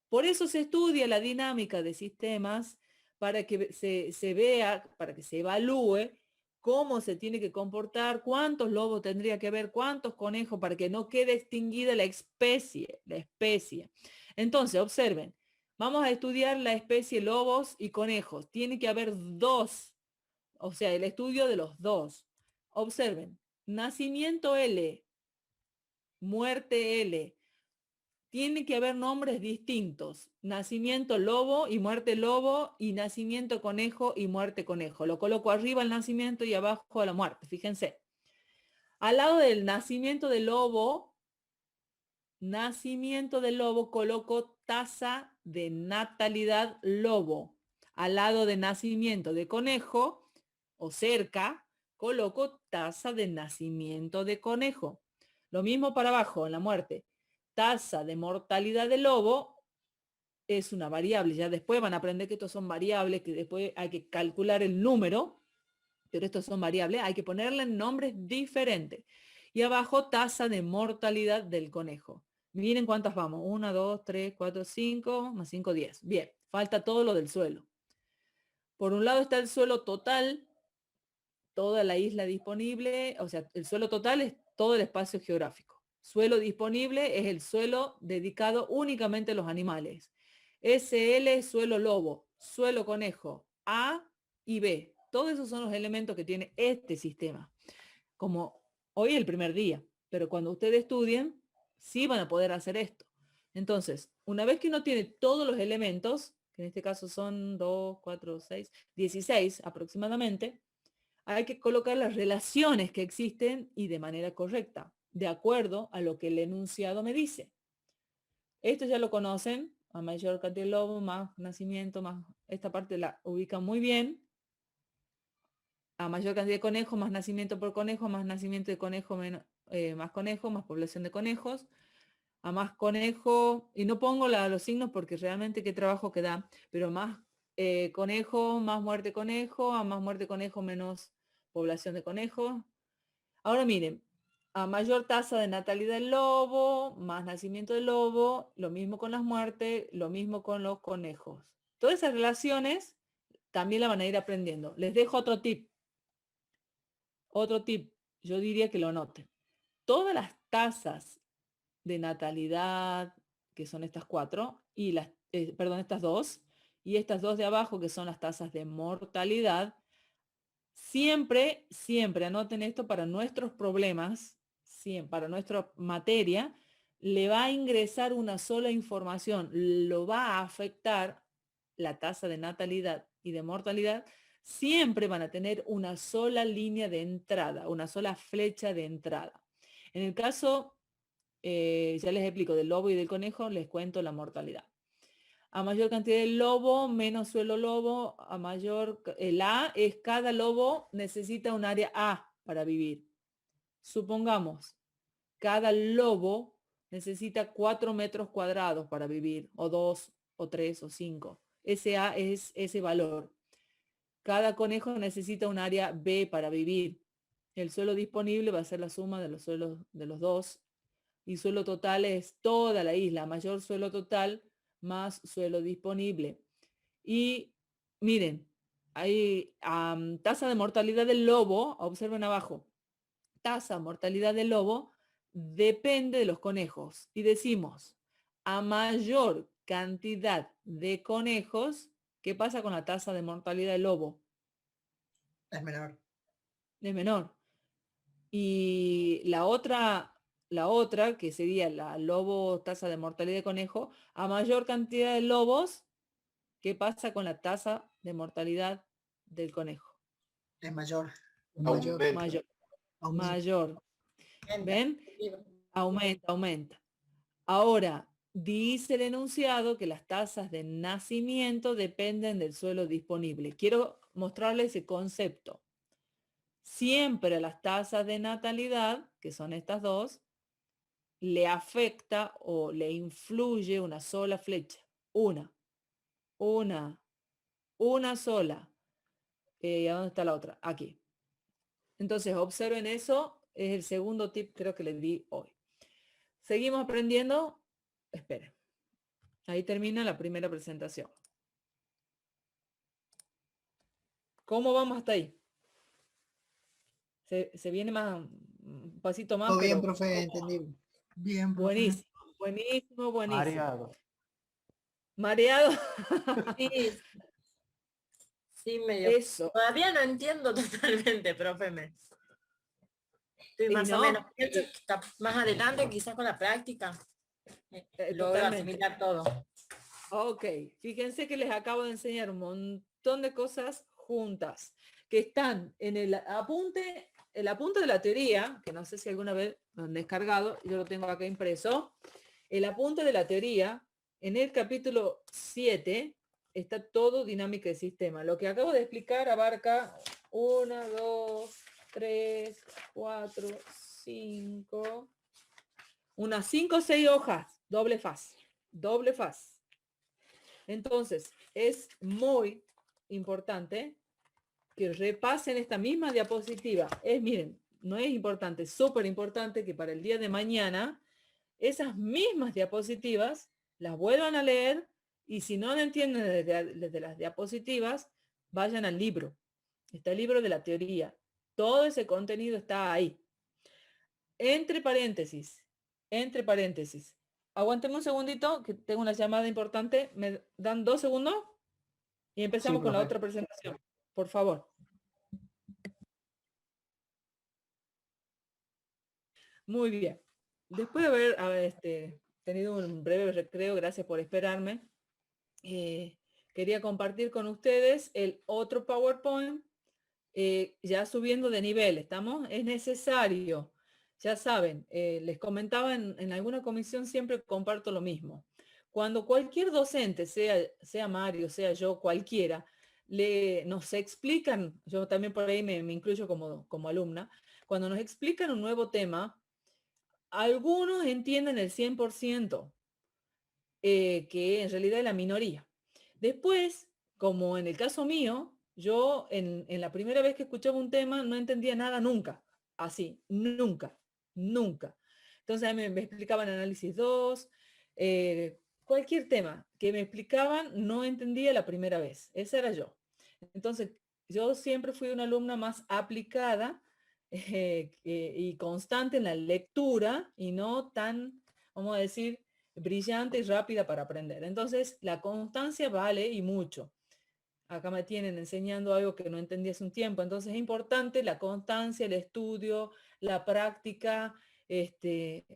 Por eso se estudia la dinámica de sistemas para que se vea, para que se evalúe cómo se tiene que comportar, cuántos lobos tendría que haber, cuántos conejos, para que no quede extinguida la especie, Entonces, observen, vamos a estudiar la especie lobos y conejos. Tiene que haber dos, o sea, el estudio de los dos. Observen, nacimiento L, muerte L. Tiene que haber nombres distintos. Nacimiento lobo y muerte lobo y nacimiento conejo y muerte conejo. Lo coloco arriba el nacimiento y abajo la muerte. Fíjense. Al lado del nacimiento de lobo, coloco tasa de natalidad lobo. Al lado de nacimiento de conejo o cerca, coloco tasa de nacimiento de conejo. Lo mismo para abajo en la muerte. Tasa de mortalidad del lobo es una variable. Ya después van a aprender que estos son variables, que después hay que calcular el número, pero estos son variables. Hay que ponerle nombres diferentes. Y abajo, tasa de mortalidad del conejo. Miren cuántas vamos. 1, 2, 3, 4, 5, más 5, 10. Bien, falta todo lo del suelo. Por un lado está el suelo total, toda la isla disponible, o sea, el suelo total es todo el espacio geográfico. Suelo disponible es el suelo dedicado únicamente a los animales. SL, suelo lobo, suelo conejo, A y B. Todos esos son los elementos que tiene este sistema. Como hoy es el primer día, pero cuando ustedes estudien, sí van a poder hacer esto. Entonces, una vez que uno tiene todos los elementos, que en este caso son 2, 4, 6, 16 aproximadamente, hay que colocar las relaciones que existen y de manera correcta, de acuerdo a lo que el enunciado me dice. Esto ya lo conocen, a mayor cantidad de lobo, más nacimiento, más esta parte la ubican muy bien. A mayor cantidad de conejos, más nacimiento por conejo, más nacimiento de conejo, más conejo, más población de conejos. A más conejo, y no pongo los signos porque realmente qué trabajo que da, pero más conejo, más muerte conejo, a más muerte conejo, menos población de conejos. Ahora miren, a mayor tasa de natalidad del lobo, más nacimiento del lobo, lo mismo con las muertes, lo mismo con los conejos. Todas esas relaciones también la van a ir aprendiendo. Les dejo otro tip. Otro tip, yo diría que lo noten. Todas las tasas de natalidad, que son estas 4, y estas 2, y estas 2 de abajo, que son las tasas de mortalidad, siempre, siempre anoten esto para nuestros problemas, para nuestra materia, le va a ingresar una sola información, lo va a afectar la tasa de natalidad y de mortalidad, siempre van a tener una sola línea de entrada, una sola flecha de entrada. En el caso, ya les explico, del lobo y del conejo, les cuento la mortalidad. A mayor cantidad de lobo, menos suelo lobo, el A es cada lobo necesita un área A para vivir. Supongamos, cada lobo necesita 4 metros cuadrados para vivir, o 2, o 3, o 5. Ese A es ese valor. Cada conejo necesita un área B para vivir. El suelo disponible va a ser la suma de los suelos de los dos. Y suelo total es toda la isla, mayor suelo total más suelo disponible. Y miren, hay tasa de mortalidad del lobo, observen abajo, tasa de mortalidad del lobo depende de los conejos. Y decimos, a mayor cantidad de conejos, ¿qué pasa con la tasa de mortalidad del lobo? Es menor. Es menor. Y la otra, que sería la lobo tasa de mortalidad de conejo, a mayor cantidad de lobos, ¿qué pasa con la tasa de mortalidad del conejo? Es mayor. Aumenta. Mayor. Aumenta. Mayor. Aumenta. ¿Ven? Aumenta. Ahora, dice el enunciado que las tasas de nacimiento dependen del suelo disponible. Quiero mostrarles ese concepto. Siempre las tasas de natalidad, que son estas dos, le afecta o le influye una sola flecha. Una sola. ¿A dónde está la otra? Aquí. Entonces, observen eso. Es el segundo tip creo que les di hoy. Seguimos aprendiendo. Esperen. Ahí termina la primera presentación. ¿Cómo vamos hasta ahí? Se viene más, un pasito más. Todo bien, pero profe, entendible. Bien, profe. Buenísimo. Mareado. Mareado. Sí, sí, medio. Eso. Todavía no entiendo totalmente, profe. Estoy más o menos. Pienso que está más adelante, quizás con la práctica. Logro Totalmente. asimilar todo. Ok, fíjense que les acabo de enseñar un montón de cosas juntas que están en el apunte de la teoría, que no sé si alguna vez lo han descargado, yo lo tengo acá impreso. El apunte de la teoría, en el capítulo 7, está todo dinámica de sistema. Lo que acabo de explicar abarca 1, 2, 3, 4, 5, unas 5 o 6 hojas, doble faz. Entonces, es muy importante que repasen esta misma diapositiva. Miren, no es importante, es súper importante que para el día de mañana esas mismas diapositivas las vuelvan a leer y si no lo entienden desde las diapositivas, vayan al libro. Está el libro de la teoría. Todo ese contenido está ahí. Entre paréntesis. Aguánteme un segundito, que tengo una llamada importante. ¿Me dan 2 segundos? Y empezamos Sí, con la profe. otra presentación. Por favor. Muy bien. Después de haber tenido un breve recreo, gracias por esperarme. Quería compartir con ustedes el otro PowerPoint, ya subiendo de nivel, ¿estamos? Es necesario, ya saben, les comentaba en alguna comisión, siempre comparto lo mismo. Cuando cualquier docente, sea Mario, sea yo, cualquiera, nos explican, yo también por ahí me incluyo como alumna, cuando nos explican un nuevo tema, algunos entienden el 100%, que en realidad es la minoría. Después, como en el caso mío, yo en la primera vez que escuchaba un tema no entendía nada nunca, así, nunca, nunca. Entonces me explicaban análisis 2, cualquier tema que me explicaban no entendía la primera vez, esa era yo. Entonces, yo siempre fui una alumna más aplicada y constante en la lectura y no tan, vamos a decir, brillante y rápida para aprender. Entonces, la constancia vale y mucho. Acá me tienen enseñando algo que no entendí hace un tiempo. Entonces, es importante la constancia, el estudio, la práctica.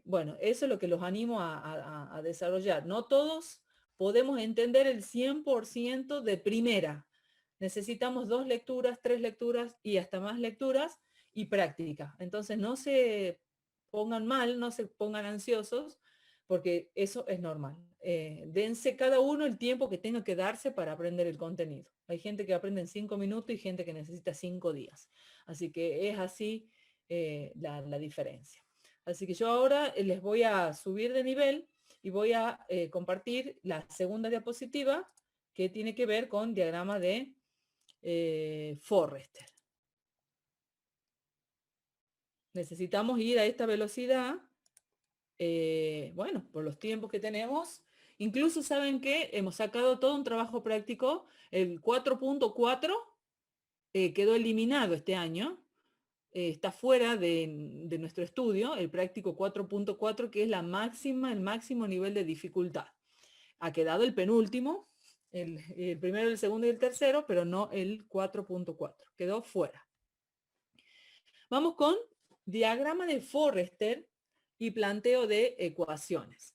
Bueno, eso es lo que los animo a desarrollar. No todos podemos entender el 100% de primera. Necesitamos 2 lecturas, 3 lecturas y hasta más lecturas y práctica. Entonces, no se pongan mal, no se pongan ansiosos, porque eso es normal. Dense cada uno el tiempo que tenga que darse para aprender el contenido. Hay gente que aprende en 5 minutos y gente que necesita 5 días. Así que es así la diferencia. Así que yo ahora les voy a subir de nivel y voy a compartir la segunda diapositiva que tiene que ver con diagrama de Forrester. Necesitamos ir a esta velocidad, bueno, por los tiempos que tenemos. Incluso saben que hemos sacado todo un trabajo práctico, el 4.4 quedó eliminado este año, está fuera de nuestro estudio, el práctico 4.4, que es el máximo nivel de dificultad. Ha quedado el penúltimo, el primero, el segundo y el tercero, pero no el 4.4, quedó fuera. Vamos con diagrama de Forrester y planteo de ecuaciones.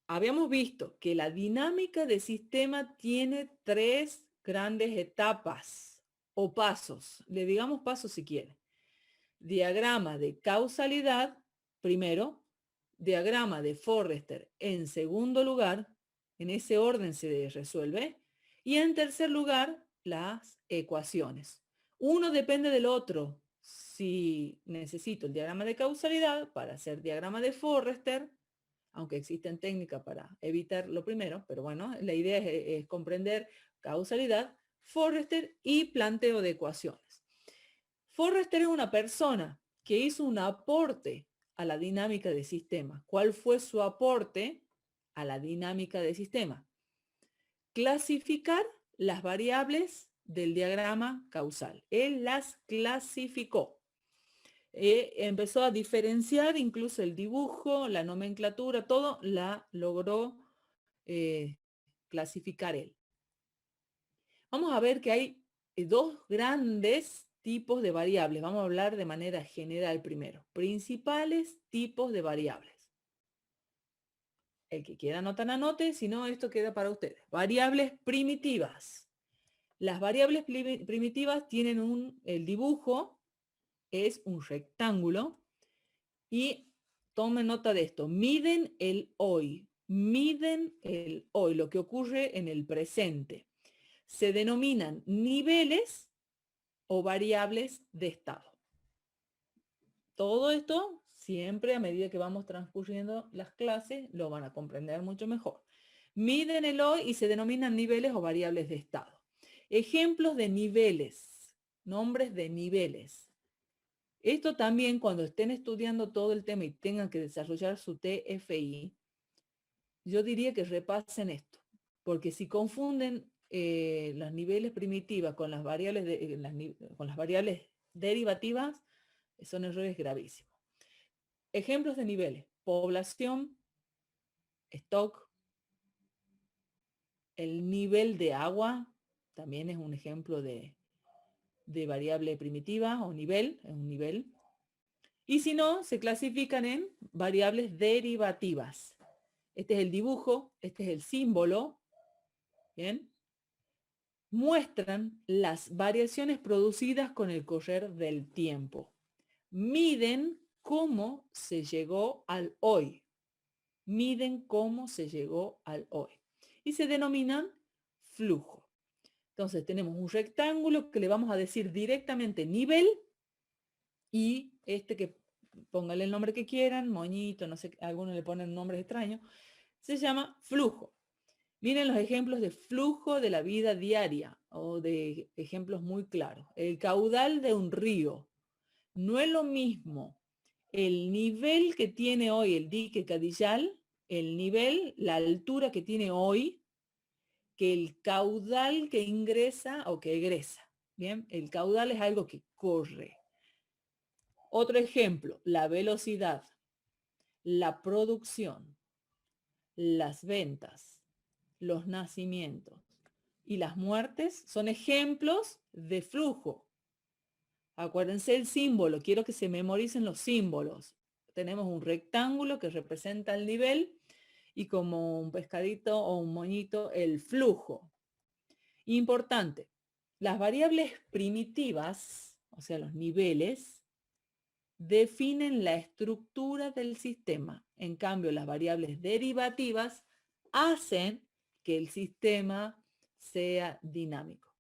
Habíamos visto que la dinámica de sistema tiene 3 grandes etapas o pasos. Le digamos pasos si quiere. Diagrama de causalidad, primero. Diagrama de Forrester en segundo lugar. En ese orden se resuelve. Y en tercer lugar, las ecuaciones. Uno depende del otro. Si necesito el diagrama de causalidad para hacer diagrama de Forrester, aunque existen técnicas para evitar lo primero, pero bueno, la idea es comprender causalidad, Forrester y planteo de ecuaciones. Forrester es una persona que hizo un aporte a la dinámica de sistema. ¿Cuál fue su aporte a la dinámica de sistema? Clasificar las variables del diagrama causal. Él las clasificó. Empezó a diferenciar incluso el dibujo, la nomenclatura, todo la logró clasificar él. Vamos a ver que hay 2 grandes tipos de variables. Vamos a hablar de manera general primero. Principales tipos de variables. El que quiera anotar, anote, si no, esto queda para ustedes. Variables primitivas. Las variables primitivas tienen el dibujo es un rectángulo y tomen nota de esto. Miden el hoy, lo que ocurre en el presente. Se denominan niveles o variables de estado. Todo esto siempre a medida que vamos transcurriendo las clases lo van a comprender mucho mejor. Miden el hoy y se denominan niveles o variables de estado. Ejemplos de niveles, nombres de niveles. Esto también cuando estén estudiando todo el tema y tengan que desarrollar su TFI, yo diría que repasen esto, porque si confunden los niveles primitivas con las variables, con las variables derivativas, son errores gravísimos. Ejemplos de niveles: población, stock, el nivel de agua, también es un ejemplo de variable primitiva o nivel, es un nivel. Y si no, se clasifican en variables derivativas. este es el dibujo, este es el símbolo, ¿bien? Muestran las variaciones producidas con el correr del tiempo. Miden cómo se llegó al hoy. Miden cómo se llegó al hoy. Y se denominan flujo. Entonces tenemos un rectángulo que le vamos a decir directamente nivel y este que póngale el nombre que quieran, moñito, no sé, algunos le ponen nombres extraños, se llama flujo. Miren los ejemplos de flujo de la vida diaria o de ejemplos muy claros. El caudal de un río. No es lo mismo el nivel que tiene hoy el dique Cadillal, el nivel, la altura que tiene hoy, que el caudal que ingresa o que egresa. Bien, el caudal es algo que corre. Otro ejemplo, la velocidad, la producción, las ventas, los nacimientos y las muertes son ejemplos de flujo. Acuérdense el símbolo, quiero que se memoricen los símbolos. Tenemos un rectángulo que representa el nivel y como un pescadito o un moñito el flujo. Importante, las variables primitivas, o sea los niveles, definen la estructura del sistema. En cambio, las variables derivativas hacen que el sistema sea dinámico.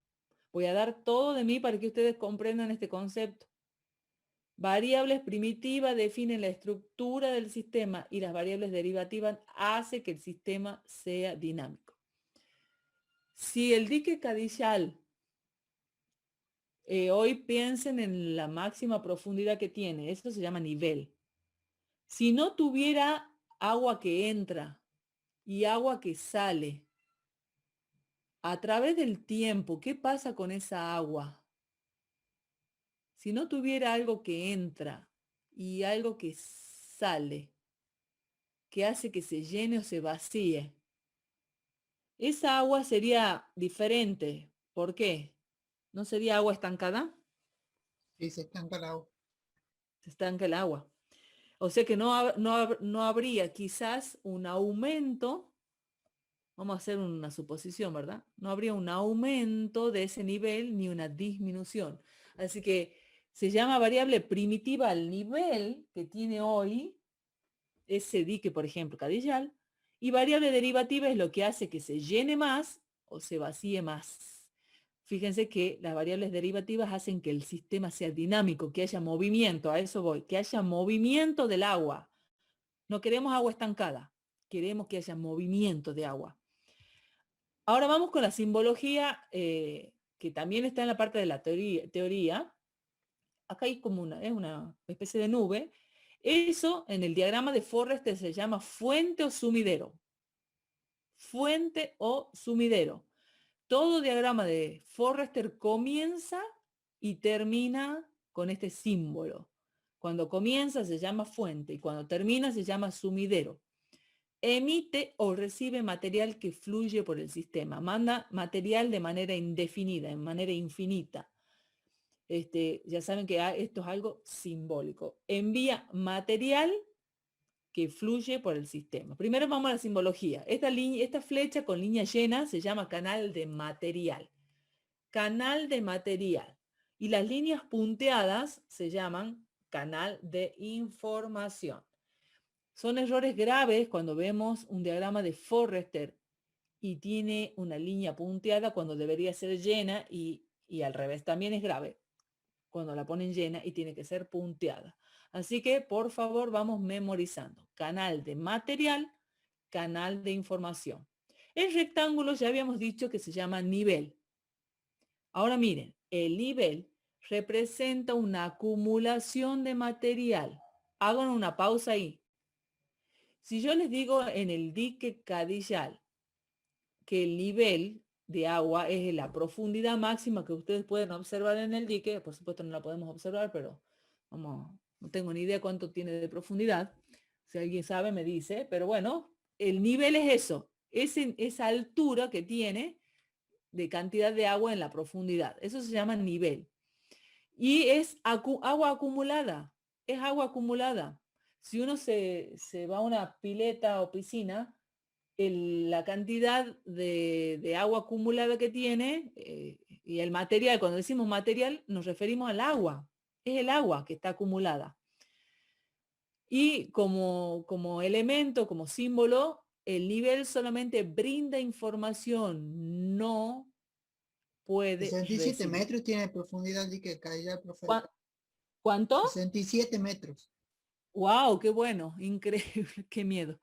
Voy a dar todo de mí para que ustedes comprendan este concepto. Variables primitivas definen la estructura del sistema y las variables derivativas hacen que el sistema sea dinámico. Si el dique Cadillal, hoy piensen en la máxima profundidad que tiene, eso se llama nivel. Si no tuviera agua que entra y agua que sale, a través del tiempo, ¿qué pasa con esa agua? Si no tuviera algo que entra y algo que sale, que hace que se llene o se vacíe, esa agua sería diferente. ¿Por qué? ¿No sería agua estancada? Sí, se estanca el agua. Se estanca el agua. O sea que no habría quizás un aumento, vamos a hacer una suposición, ¿verdad? No habría un aumento de ese nivel ni una disminución. Así que se llama variable primitiva al nivel que tiene hoy ese dique, por ejemplo, Cadillal, y variable derivativa es lo que hace que se llene más o se vacíe más. Fíjense que las variables derivativas hacen que el sistema sea dinámico, que haya movimiento, a eso voy, que haya movimiento del agua. No queremos agua estancada, queremos que haya movimiento de agua. Ahora vamos con la simbología, que también está en la parte de la teoría. Acá hay como es una especie de nube. Eso en el diagrama de Forrester se llama fuente o sumidero. Fuente o sumidero. Todo diagrama de Forrester comienza y termina con este símbolo. Cuando comienza se llama fuente y cuando termina se llama sumidero. Emite o recibe material que fluye por el sistema. Manda material de manera indefinida, en manera infinita. Ya saben que esto es algo simbólico. Envía material que fluye por el sistema. Primero vamos a la simbología. Esta flecha con línea llena se llama canal de material. Canal de material. Y las líneas punteadas se llaman canal de información. Son errores graves cuando vemos un diagrama de Forrester y tiene una línea punteada cuando debería ser llena y al revés. También es grave cuando la ponen llena y tiene que ser punteada. Así que, por favor, vamos memorizando. Canal de material, canal de información. El rectángulo ya habíamos dicho que se llama nivel. Ahora miren, el nivel representa una acumulación de material. Hagan una pausa ahí. Si yo les digo en el dique Cadillal que el nivel de agua es la profundidad máxima que ustedes pueden observar en el dique, por supuesto no la podemos observar, pero no tengo ni idea cuánto tiene de profundidad. Si alguien sabe me dice, pero bueno, el nivel es eso, es esa altura que tiene de cantidad de agua en la profundidad. Eso se llama nivel. Y es agua acumulada, es agua acumulada. Si uno se va a una pileta o piscina, la cantidad de agua acumulada que tiene y el material. Cuando decimos material nos referimos al agua. Es el agua que está acumulada. Y como elemento, como símbolo, el nivel solamente brinda información, no puede 67 recibir. metros tiene profundidad de que caía, profe. ¿Cuánto? 67 metros. ¡Wow! ¡Qué bueno! Increíble, qué miedo.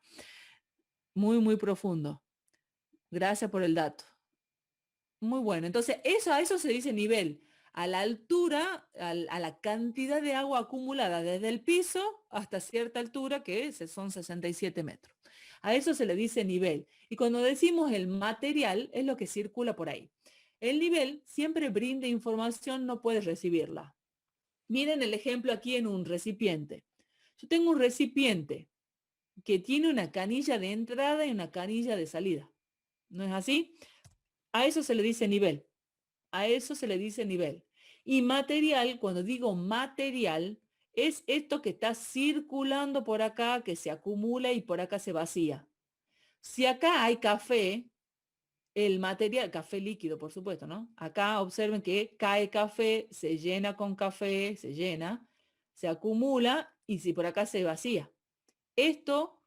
Muy, muy profundo. Gracias por el dato. Muy bueno. Entonces, a eso se dice nivel. A la altura, a la cantidad de agua acumulada desde el piso hasta cierta altura, que son 67 metros. A eso se le dice nivel. Y cuando decimos el material, es lo que circula por ahí. El nivel siempre brinda información, no puedes recibirla. Miren el ejemplo aquí en un recipiente. Yo tengo un recipiente que tiene una canilla de entrada y una canilla de salida. ¿No es así? A eso se le dice nivel. A eso se le dice nivel. Y material, cuando digo material, es esto que está circulando por acá, que se acumula y por acá se vacía. Si acá hay café, el material, café líquido, por supuesto, ¿no? Acá observen que cae café, se llena con café, se llena, se acumula y si por acá se vacía. Esto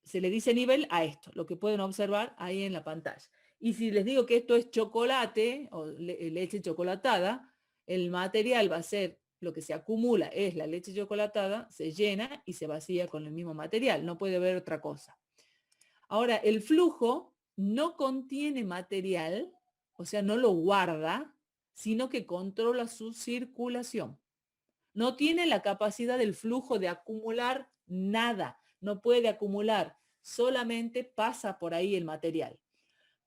se le dice nivel a esto, lo que pueden observar ahí en la pantalla. Y si les digo que esto es chocolate o leche chocolatada, el material va a ser lo que se acumula, es la leche chocolatada, se llena y se vacía con el mismo material, no puede haber otra cosa. Ahora, el flujo no contiene material, o sea, no lo guarda, sino que controla su circulación. No tiene la capacidad del flujo de acumular nada, no puede acumular, solamente pasa por ahí el material.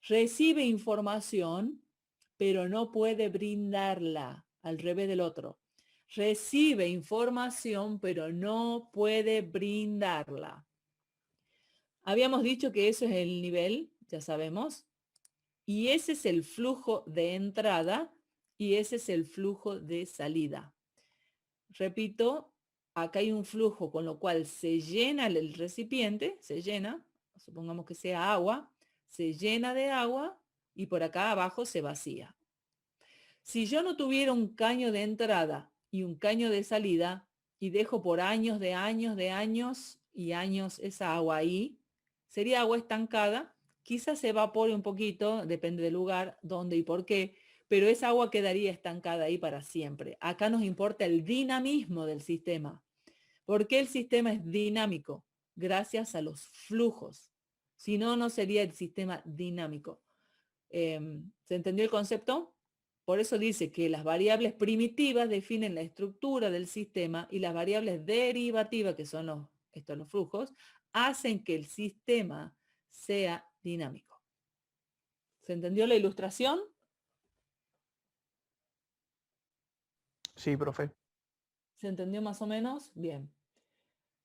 Recibe información, pero no puede brindarla, al revés del otro. Recibe información, pero no puede brindarla. Habíamos dicho que eso es el nivel, ya sabemos, y ese es el flujo de entrada y ese es el flujo de salida. Repito, acá hay un flujo con lo cual se llena el recipiente, se llena, supongamos que sea agua, se llena de agua y por acá abajo se vacía. Si yo no tuviera un caño de entrada y un caño de salida y dejo por años y años esa agua ahí, sería agua estancada, quizás se evapore un poquito, depende del lugar, dónde y por qué, pero esa agua quedaría estancada ahí para siempre. Acá nos importa el dinamismo del sistema. ¿Por qué el sistema es dinámico? Gracias a los flujos. Si no, no sería el sistema dinámico. ¿Se entendió el concepto? Por eso dice que las variables primitivas definen la estructura del sistema y las variables derivativas, que son los flujos, hacen que el sistema sea dinámico. ¿Se entendió la ilustración? Sí, profe. ¿Se entendió más o menos? Bien.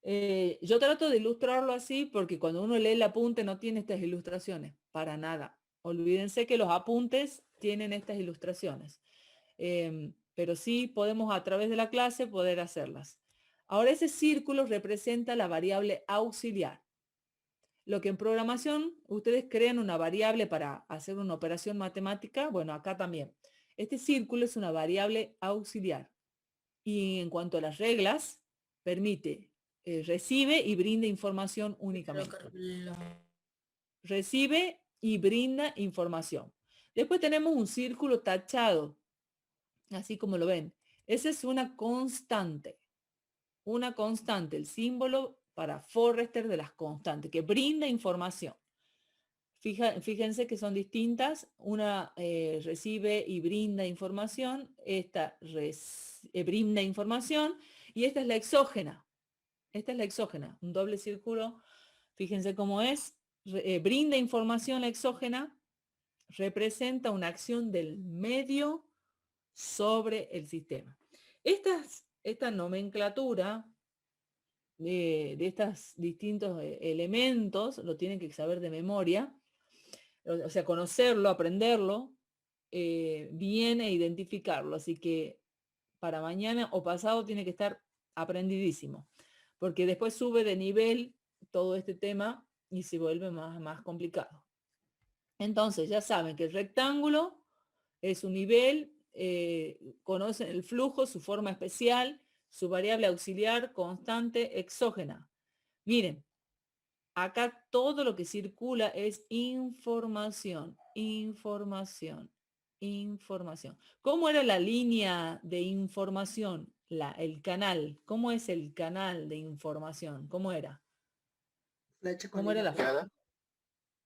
Yo trato de ilustrarlo así porque cuando uno lee el apunte no tiene estas ilustraciones, para nada. Olvídense que los apuntes tienen estas ilustraciones. Pero sí podemos a través de la clase poder hacerlas. Ahora ese círculo representa la variable auxiliar. Lo que en programación ustedes crean una variable para hacer una operación matemática, bueno, acá también. Este círculo es una variable auxiliar. Y en cuanto a las reglas, permite, recibe y brinda información únicamente. Recibe y brinda información. Después tenemos un círculo tachado, así como lo ven. Esa es una constante. Una constante, el símbolo para Forrester de las constantes, que brinda información. Fíjense que son distintas. Una recibe y brinda información. Esta brinda información. Y esta es la exógena. Esta es la exógena. Un doble círculo. Fíjense cómo es. Brinda información la exógena. Representa una acción del medio sobre el sistema. Esta nomenclatura de estos distintos elementos lo tienen que saber de memoria. O sea, conocerlo, aprenderlo, bien e identificarlo. Así que para mañana o pasado tiene que estar aprendidísimo. Porque después sube de nivel todo este tema y se vuelve más complicado. Entonces ya saben que el rectángulo es un nivel, conocen el flujo, su forma especial, su variable auxiliar constante exógena. Miren, acá todo lo que circula es información, información, información. ¿Cómo era la línea de información? El canal. ¿Cómo es el canal de información? ¿Cómo era? Flecha con ¿Cómo era la línea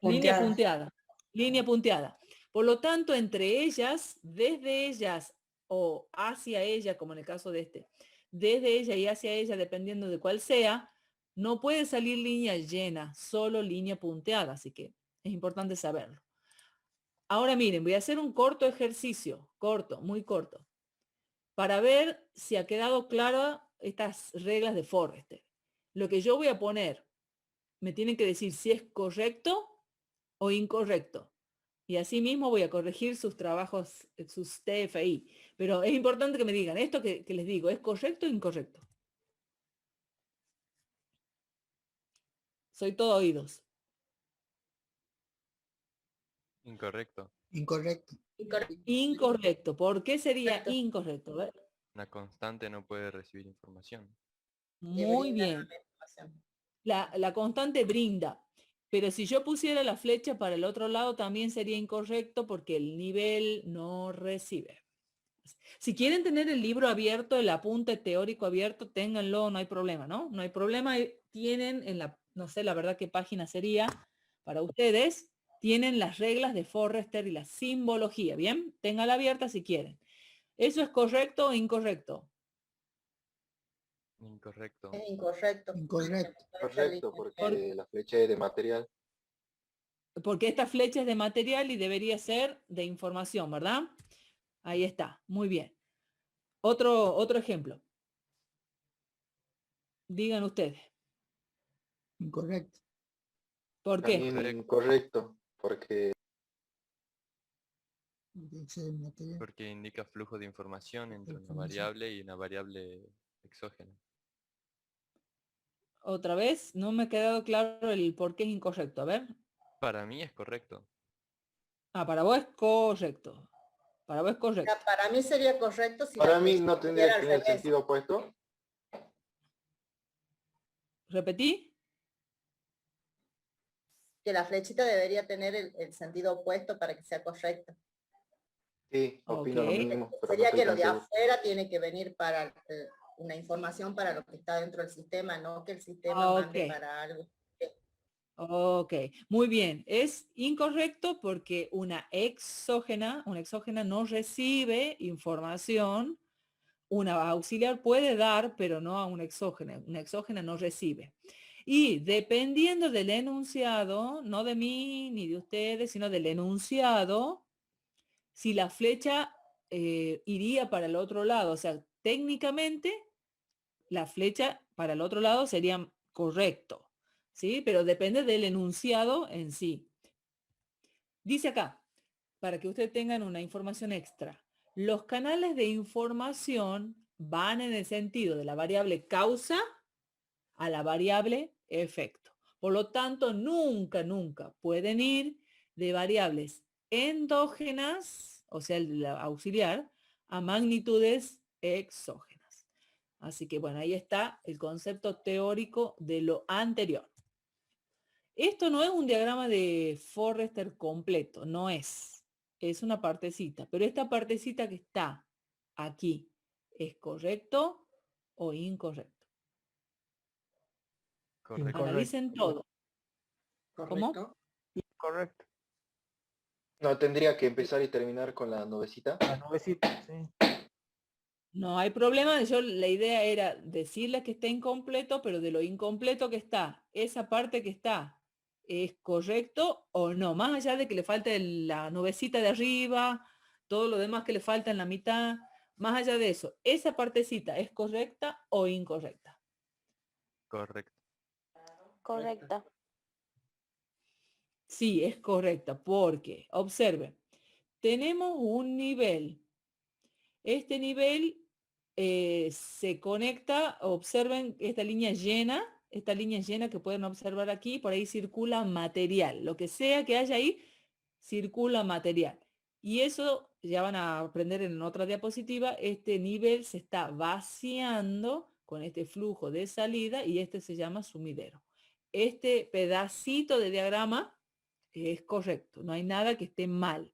línea punteada. punteada? Línea punteada. Por lo tanto, entre ellas, desde ellas o hacia ella, como en el caso de este, desde ella y hacia ella, dependiendo de cuál sea, no puede salir línea llena, solo línea punteada, así que es importante saberlo. Ahora miren, voy a hacer un corto ejercicio, corto, muy corto, para ver si ha quedado clara estas reglas de Forrester. Lo que yo voy a poner, me tienen que decir si es correcto o incorrecto. Y así mismo voy a corregir sus trabajos, sus TFI. Pero es importante que me digan, esto que les digo, ¿es correcto o incorrecto? Soy todo oídos. Incorrecto. Incorrecto. Incorrecto. ¿Por qué sería Correcto. incorrecto? A ver. Una constante no puede recibir información. Que Muy brinda bien. la información. La constante brinda. Pero si yo pusiera la flecha para el otro lado también sería incorrecto porque el nivel no recibe. Si quieren tener el libro abierto, el apunte teórico abierto, ténganlo, no hay problema, ¿no? No hay problema. Tienen en la, no sé la verdad qué página sería para ustedes, tienen las reglas de Forrester y la simbología, ¿bien? Ténganla abierta si quieren. ¿Eso es correcto o incorrecto? Incorrecto. Es incorrecto. Incorrecto. Correcto, porque la flecha es de material. Porque esta flecha es de material y debería ser de información, ¿verdad? Ahí está, muy bien. Otro ejemplo. Digan ustedes. Incorrecto. ¿Por qué? También incorrecto, porque Dice el material. Porque indica flujo de información entre una Información. variable y una variable exógena. Otra vez, no me ha quedado claro el por qué es incorrecto. A ver. Para mí es correcto. Ah, para vos es correcto. Para vos es correcto. Para mí sería correcto si para la mí flechita no tendría estuviera que al tener revés. sentido opuesto. ¿Repetí? Que la flechita debería tener el sentido opuesto para que sea correcto. Sí, opino Ok. lo mismo, pero no Sería estoy que lo tan de seguro. afuera tiene que venir para una información para lo que está dentro del sistema, no que el sistema Ok. mande para algo. Ok, muy bien. Es incorrecto porque una exógena no recibe información. Una auxiliar puede dar, pero no a una exógena. Una exógena no recibe. Y dependiendo del enunciado, no de mí ni de ustedes, sino del enunciado, si la flecha iría para el otro lado, o sea, técnicamente la flecha para el otro lado sería correcto, ¿sí? Pero depende del enunciado en sí. Dice acá, para que ustedes tengan una información extra, los canales de información van en el sentido de la variable causa a la variable efecto. Por lo tanto, nunca pueden ir de variables endógenas, o sea, el auxiliar, a magnitudes exógenas. Así que bueno, ahí está el concepto teórico de lo anterior. Esto no es un diagrama de Forrester completo, no es. Es una partecita, pero esta partecita que está aquí, ¿es correcto o incorrecto? Correcto. Analicen todo. ¿Cómo? Correcto. Correcto. No, tendría que empezar y terminar con la nubecita. La nubecita, sí. No hay problema. La idea era decirles que está incompleto, pero de lo incompleto que está, esa parte que está, ¿es correcto o no? Más allá de que le falte la nubecita de arriba, todo lo demás que le falta en la mitad, más allá de eso, ¿esa partecita es correcta o incorrecta? Correcto. Correcta. Sí, es correcta, porque, observen, tenemos un nivel. Este nivel se conecta, observen esta línea llena, esta línea llena que pueden observar aquí, por ahí circula material. Lo que sea que haya ahí, circula material. Y eso ya van a aprender en otra diapositiva, este nivel se está vaciando con este flujo de salida y este se llama sumidero. Este pedacito de diagrama es correcto, no hay nada que esté mal.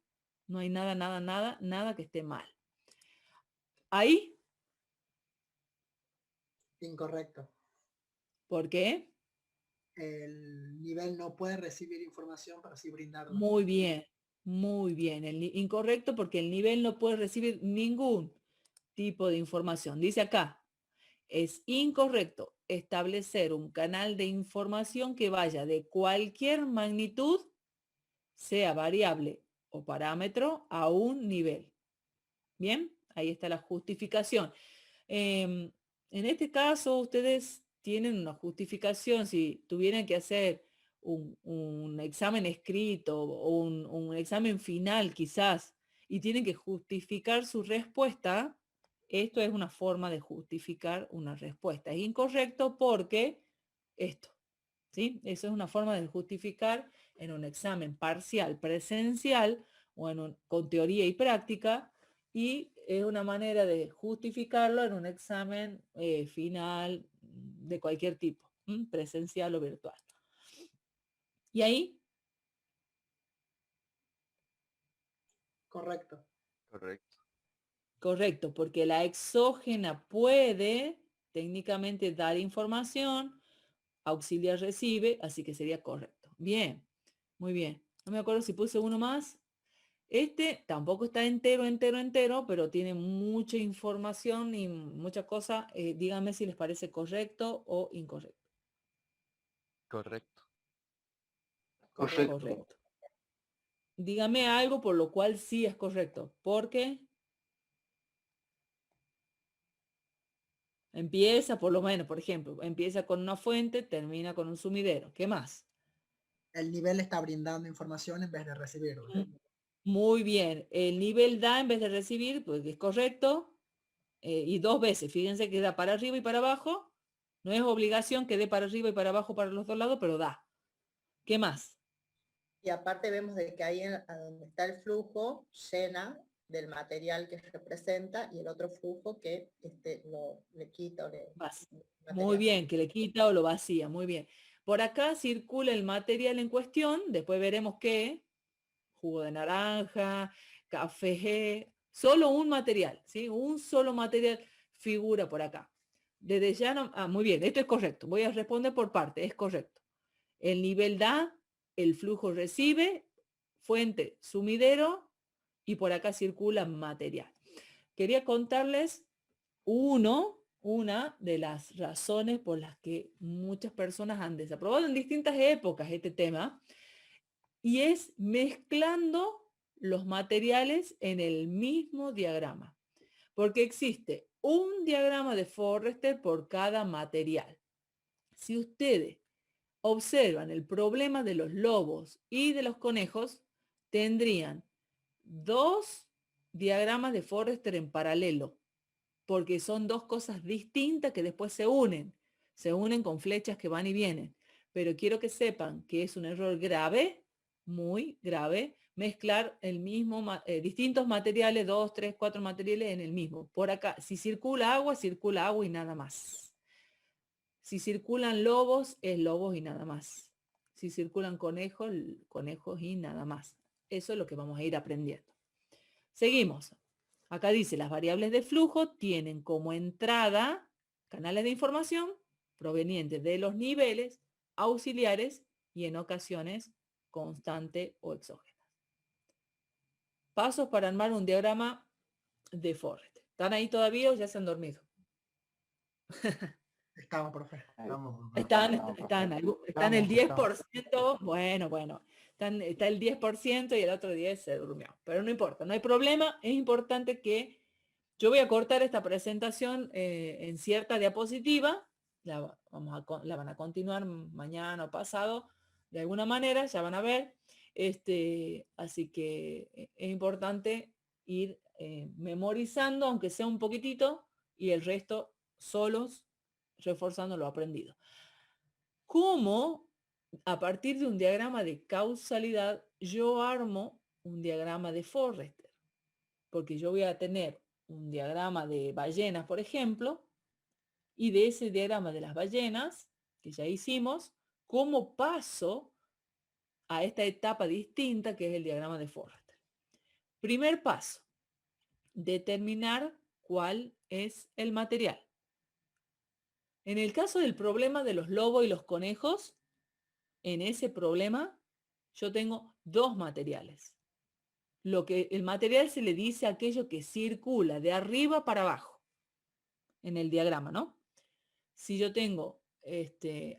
No hay nada que esté mal. Ahí, Incorrecto. ¿por qué? El nivel no puede recibir información para así brindarla. Muy bien, muy bien. Incorrecto porque el nivel no puede recibir ningún tipo de información. Dice acá, es incorrecto establecer un canal de información que vaya de cualquier magnitud, sea variable o parámetro, a un nivel. Bien, ahí está la justificación. En este caso, ustedes tienen una justificación. Si tuvieran que hacer un examen escrito o un examen final quizás, y tienen que justificar su respuesta, esto es una forma de justificar una respuesta. Es incorrecto porque esto, ¿sí? Eso es una forma de justificar en un examen parcial presencial o con teoría y práctica, y es una manera de justificarlo en un examen final de cualquier tipo, presencial o virtual. Y ahí, Correcto. Correcto. correcto, porque la exógena puede técnicamente dar información, auxiliar recibe, así que sería correcto. Bien, muy bien. No me acuerdo si puse uno más. Este tampoco está entero, pero tiene mucha información y mucha cosa. Díganme si les parece correcto o incorrecto. Correcto. Correcto. Correcto. Dígame algo por lo cual sí es correcto. Porque empieza, por lo menos, por ejemplo, empieza con una fuente, termina con un sumidero. ¿Qué más? El nivel está brindando información en vez de recibirla. Muy bien. El nivel da en vez de recibir, pues es correcto. Y dos veces, fíjense que da para arriba y para abajo. No es obligación que dé para arriba y para abajo para los dos lados, pero da. ¿Qué más? Y aparte vemos de que ahí a donde está el flujo llena del material que representa y el otro flujo que le quita o le... Muy bien, que le quita o lo vacía, muy bien. Por acá circula el material en cuestión, después veremos qué, jugo de naranja, café, solo un material, ¿sí? Un solo material figura por acá. Desde ya no, muy bien, esto es correcto, voy a responder por parte, es correcto. El nivel da, el flujo recibe, fuente, sumidero, y por acá circula material. Quería contarles una de las razones por las que muchas personas han desaprobado en distintas épocas este tema, y es mezclando los materiales en el mismo diagrama, porque existe un diagrama de Forrester por cada material. Si ustedes observan el problema de los lobos y de los conejos, tendrían dos diagramas de Forrester en paralelo, porque son dos cosas distintas que después se unen con flechas que van y vienen. Pero quiero que sepan que es un error grave, muy grave, mezclar distintos materiales, 2, 3, 4 materiales en el mismo. Por acá, si circula agua y nada más. Si circulan lobos, es lobos y nada más. Si circulan conejos, conejos y nada más. Eso es lo que vamos a ir aprendiendo. Seguimos. Acá dice, las variables de flujo tienen como entrada canales de información provenientes de los niveles auxiliares y en ocasiones constante o exógenas. Pasos para armar un diagrama de Forrester. ¿Están ahí todavía o ya se han dormido? Estamos, profe. Están el 10%, bueno, está el 10% y el otro 10% se durmió. Pero no importa, no hay problema. Es importante que yo voy a cortar esta presentación en cierta diapositiva. La van a continuar mañana o pasado. De alguna manera, ya van a ver. Así que es importante ir memorizando, aunque sea un poquitito, y el resto solos reforzando lo aprendido. cómo a partir de un diagrama de causalidad yo armo un diagrama de Forrester. Porque yo voy a tener un diagrama de ballenas, por ejemplo, y de ese diagrama de las ballenas, que ya hicimos, cómo paso a esta etapa distinta que es el diagrama de Forrester. Primer paso, determinar cuál es el material. En el caso del problema de los lobos y los conejos, en ese problema yo tengo dos materiales. El material se le dice a aquello que circula de arriba para abajo en el diagrama, ¿no? Si yo tengo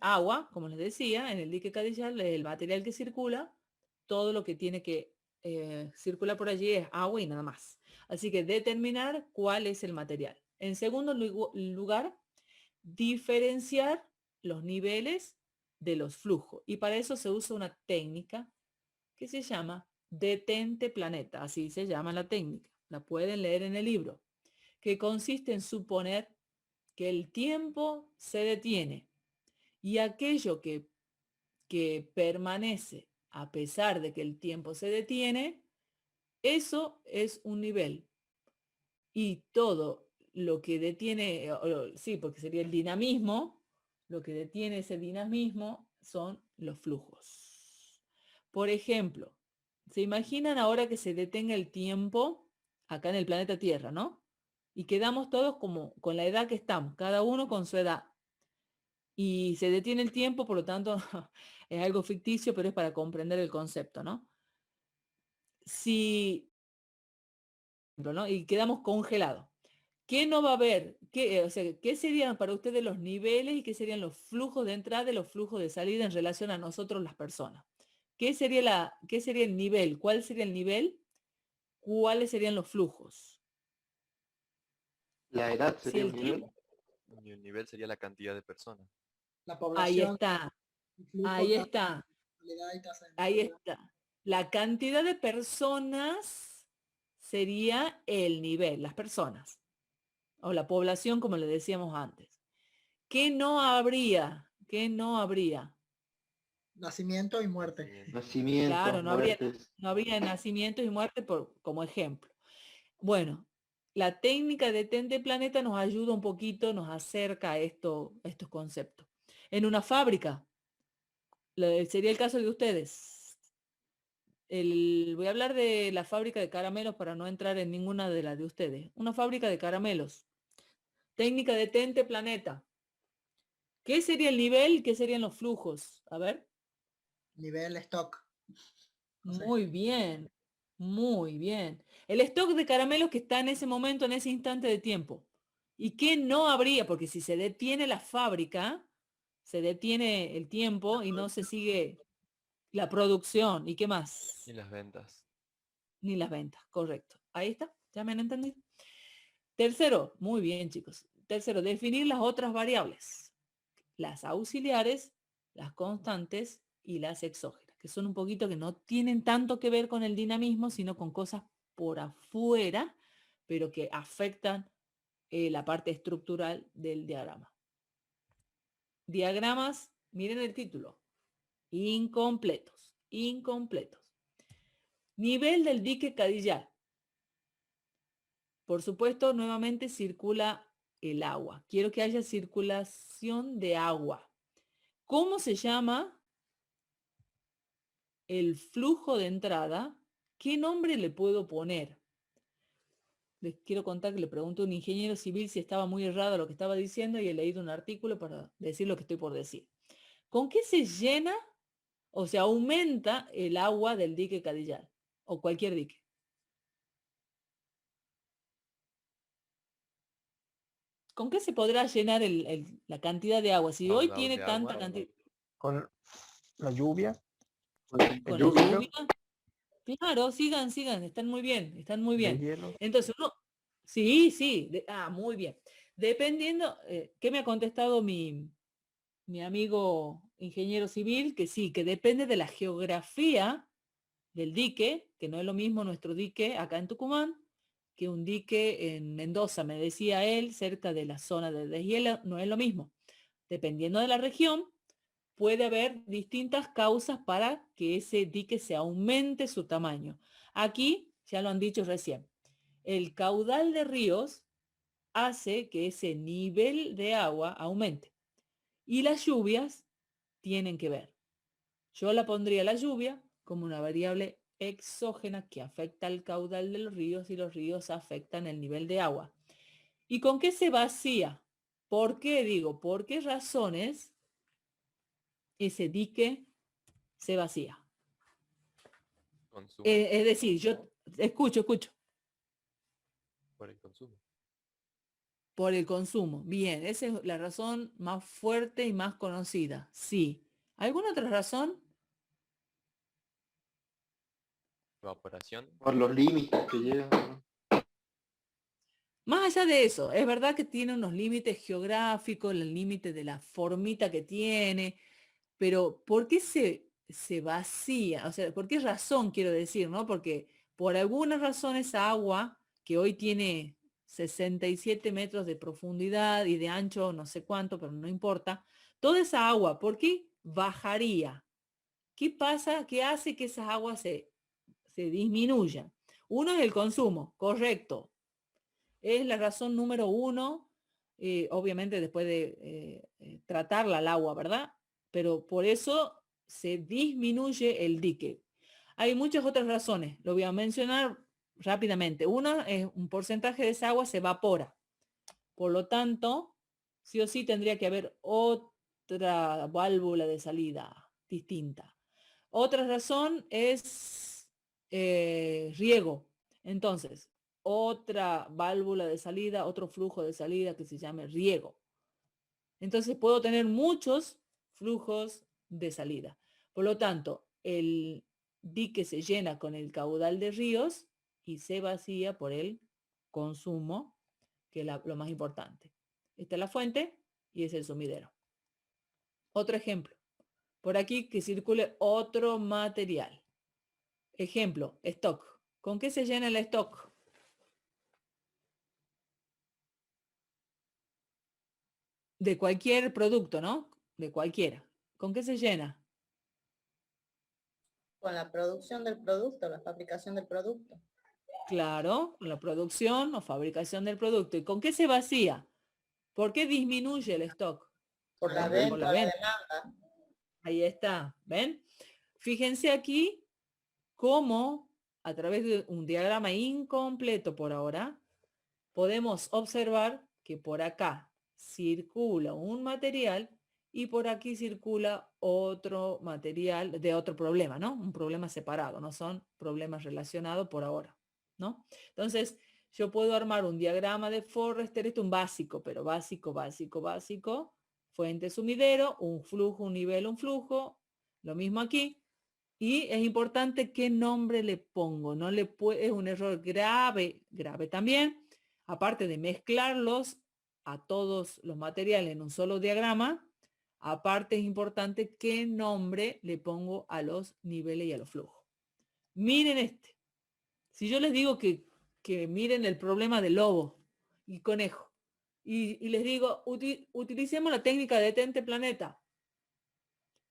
agua, como les decía, en el dique Cadillal, el material que circula, todo lo que tiene que circular por allí es agua y nada más. Así que determinar cuál es el material. En segundo lugar, diferenciar los niveles de los flujos. Y para eso se usa una técnica que se llama detente planeta, así se llama la técnica. La pueden leer en el libro, que consiste en suponer que el tiempo se detiene y aquello que permanece a pesar de que el tiempo se detiene, eso es un nivel. Y todo lo que detiene, sí, porque sería el dinamismo, lo que detiene ese dinamismo son los flujos. Por ejemplo, ¿se imaginan ahora que se detenga el tiempo acá en el planeta Tierra, ¿no? Y quedamos todos como con la edad que estamos, cada uno con su edad. Y se detiene el tiempo, por lo tanto, es algo ficticio, pero es para comprender el concepto, ¿no? ¿No? Y quedamos congelados. ¿Qué no va a haber? ¿Qué serían para ustedes los niveles y qué serían los flujos de entrada y los flujos de salida en relación a nosotros las personas? ¿Qué sería el nivel? ¿Cuál sería el nivel? ¿Cuáles serían los flujos? La edad Si sería el un nivel. tiempo, Y un nivel sería la cantidad de personas. La ahí población, está, el flujo, ahí tasa está, de mortalidad y tasa de ahí mortalidad. está. La cantidad de personas sería el nivel, las personas, o la población, como le decíamos antes. ¿Qué no habría? ¿Qué no habría? Nacimiento y muerte. Nacimiento. Nacimientos, Claro, muertes. no habría nacimientos y muertes como ejemplo. Bueno, la técnica de Tente Planeta nos ayuda un poquito, nos acerca a estos conceptos. En una fábrica, sería el caso de ustedes. Voy a hablar de la fábrica de caramelos para no entrar en ninguna de las de ustedes. Una fábrica de caramelos. Técnica de Tente Planeta. ¿Qué sería el nivel? ¿Qué serían los flujos? A ver. Nivel stock. No sé. Muy bien, muy bien. El stock de caramelos que está en ese momento, en ese instante de tiempo. ¿Y qué no habría? Porque si se detiene la fábrica, se detiene el tiempo y no se sigue la producción. ¿Y qué más? Y las ventas. Ni las ventas, correcto. Ahí está, ya me han entendido. Tercero, muy bien chicos. Tercero, definir las otras variables. Las auxiliares, las constantes y las exógenas, que son un poquito que no tienen tanto que ver con el dinamismo, sino con cosas por afuera, pero que afectan la parte estructural del diagrama. Diagramas, miren el título, incompletos, incompletos. Nivel del dique Cadillal. Por supuesto, nuevamente circula el agua. Quiero que haya circulación de agua. ¿Cómo se llama el flujo de entrada? ¿Qué nombre le puedo poner? Les quiero contar que le pregunto a un ingeniero civil si estaba muy errado lo que estaba diciendo y he leído un artículo para decir lo que estoy por decir. ¿Con qué se llena o se aumenta el agua del dique Cadillal? O cualquier dique. ¿Con qué se podrá llenar la cantidad de agua? Si hoy Caudal tiene de tanta agua. cantidad. Con la lluvia. ¿Con la lluvia? Claro, sigan, están muy bien, están muy bien. Deshielo. Entonces sí, muy bien. Dependiendo, ¿qué me ha contestado mi amigo ingeniero civil? Que sí, que depende de la geografía del dique, que no es lo mismo nuestro dique acá en Tucumán, que un dique en Mendoza, me decía él, cerca de la zona de deshielo, no es lo mismo. Dependiendo de la región, puede haber distintas causas para que ese dique se aumente su tamaño. Aquí, ya lo han dicho recién, el caudal de ríos hace que ese nivel de agua aumente. Y las lluvias tienen que ver. Yo la pondría la lluvia como una variable exógena que afecta al caudal de los ríos y los ríos afectan el nivel de agua. ¿Y con qué se vacía? ¿Por qué digo? ¿Por qué razones ese dique se vacía? Consumo. Es decir, yo escucho. Por el consumo. Por el consumo. Bien, esa es la razón más fuerte y más conocida. Sí. ¿Alguna otra razón? Evaporación. Por los límites que llegan, ¿no? Más allá de eso, es verdad que tiene unos límites geográficos, el límite de la formita que tiene, pero ¿por qué se vacía? O sea, ¿por qué razón quiero decir, no? Porque por alguna razón esa agua, que hoy tiene 67 metros de profundidad y de ancho no sé cuánto, pero no importa, toda esa agua, ¿por qué bajaría? ¿Qué pasa? ¿Qué hace que esas aguas se disminuyan? Uno es el consumo, correcto. Es la razón número uno, obviamente después de tratarla al agua, ¿verdad? Pero por eso se disminuye el dique. Hay muchas otras razones, lo voy a mencionar rápidamente. Una es un porcentaje de esa agua se evapora. Por lo tanto, sí o sí tendría que haber otra válvula de salida distinta. Otra razón es riego. Entonces, otra válvula de salida, otro flujo de salida que se llame riego. Entonces, puedo tener muchos flujos de salida. Por lo tanto, el dique se llena con el caudal de ríos y se vacía por el consumo, que es lo más importante. Esta es la fuente y es el sumidero. Otro ejemplo. Por aquí que circule otro material. Ejemplo, stock. ¿Con qué se llena el stock? De cualquier producto, ¿no? De cualquiera. ¿Con qué se llena? Con la producción del producto, la fabricación del producto. Claro, la producción o fabricación del producto. ¿Y con qué se vacía? ¿Por qué disminuye el stock? Por la Por venta, la la venta. demanda. Ahí está, ¿ven? Fíjense aquí cómo a través de un diagrama incompleto por ahora, podemos observar que por acá circula un material y por aquí circula otro material de otro problema, ¿no? Un problema separado, no son problemas relacionados por ahora, ¿no? Entonces, yo puedo armar un diagrama de Forrester, esto es un básico, pero básico, fuente sumidero, un flujo, un nivel, un flujo, lo mismo aquí. Y es importante qué nombre le pongo, no le es un error grave también, aparte de mezclarlos a todos los materiales en un solo diagrama, aparte es importante qué nombre le pongo a los niveles y a los flujos. Miren este. Si yo les digo que miren el problema del lobo y conejo, y les digo, utilicemos la técnica de detente planeta.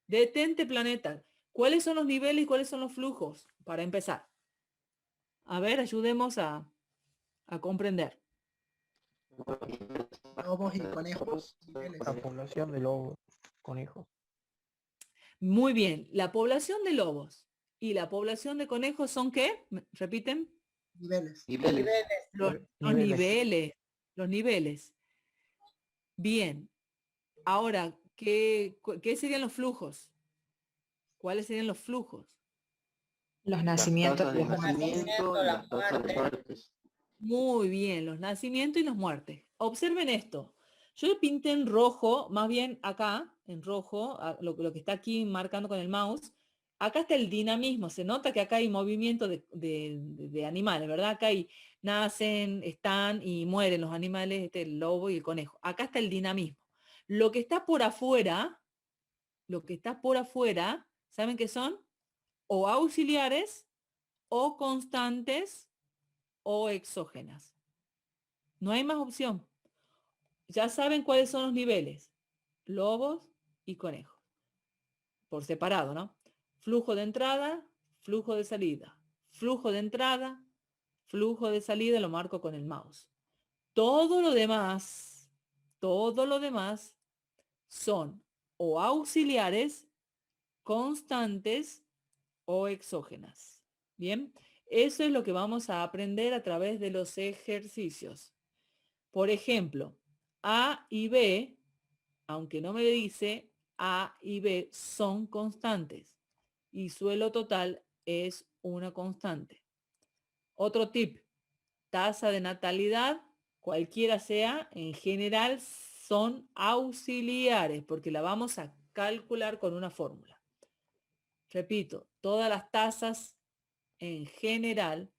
Detente planeta. ¿Cuáles son los niveles y cuáles son los flujos? Para empezar. A ver, ayudemos a comprender. Lobos y conejos, niveles. La población de lobos, conejos. Muy bien. La población de lobos y la población de conejos son ¿qué? ¿Repiten? Niveles. Niveles. Los Niveles. niveles. Los niveles. Bien. Ahora, ¿qué serían los flujos? ¿Cuáles serían los flujos? Los Las nacimientos tasas de y las muertes. nacimiento y las tasas de muertes. Muy bien, los nacimientos y las muertes. Observen esto. Yo pinté en rojo, más bien acá, en rojo, lo que está aquí marcando con el mouse. Acá está el dinamismo. Se nota que acá hay movimiento de animales, ¿verdad? Acá nacen, están y mueren los animales, el lobo y el conejo. Acá está el dinamismo. Lo que está por afuera, ¿saben qué son? O auxiliares, o constantes, o exógenas. No hay más opción. Ya saben cuáles son los niveles. Lobos y conejos. por separado, ¿no? Flujo de entrada, flujo de salida. Flujo de entrada, flujo de salida, lo marco con el mouse. Todo lo demás son o auxiliares, constantes o exógenas. Bien, eso es lo que vamos a aprender a través de los ejercicios. Por ejemplo, A y B, aunque no me dice, A y B son constantes y suelo total es una constante. Otro tip, tasa de natalidad, cualquiera sea, en general son auxiliares porque la vamos a calcular con una fórmula. Repito, todas las tasas en general,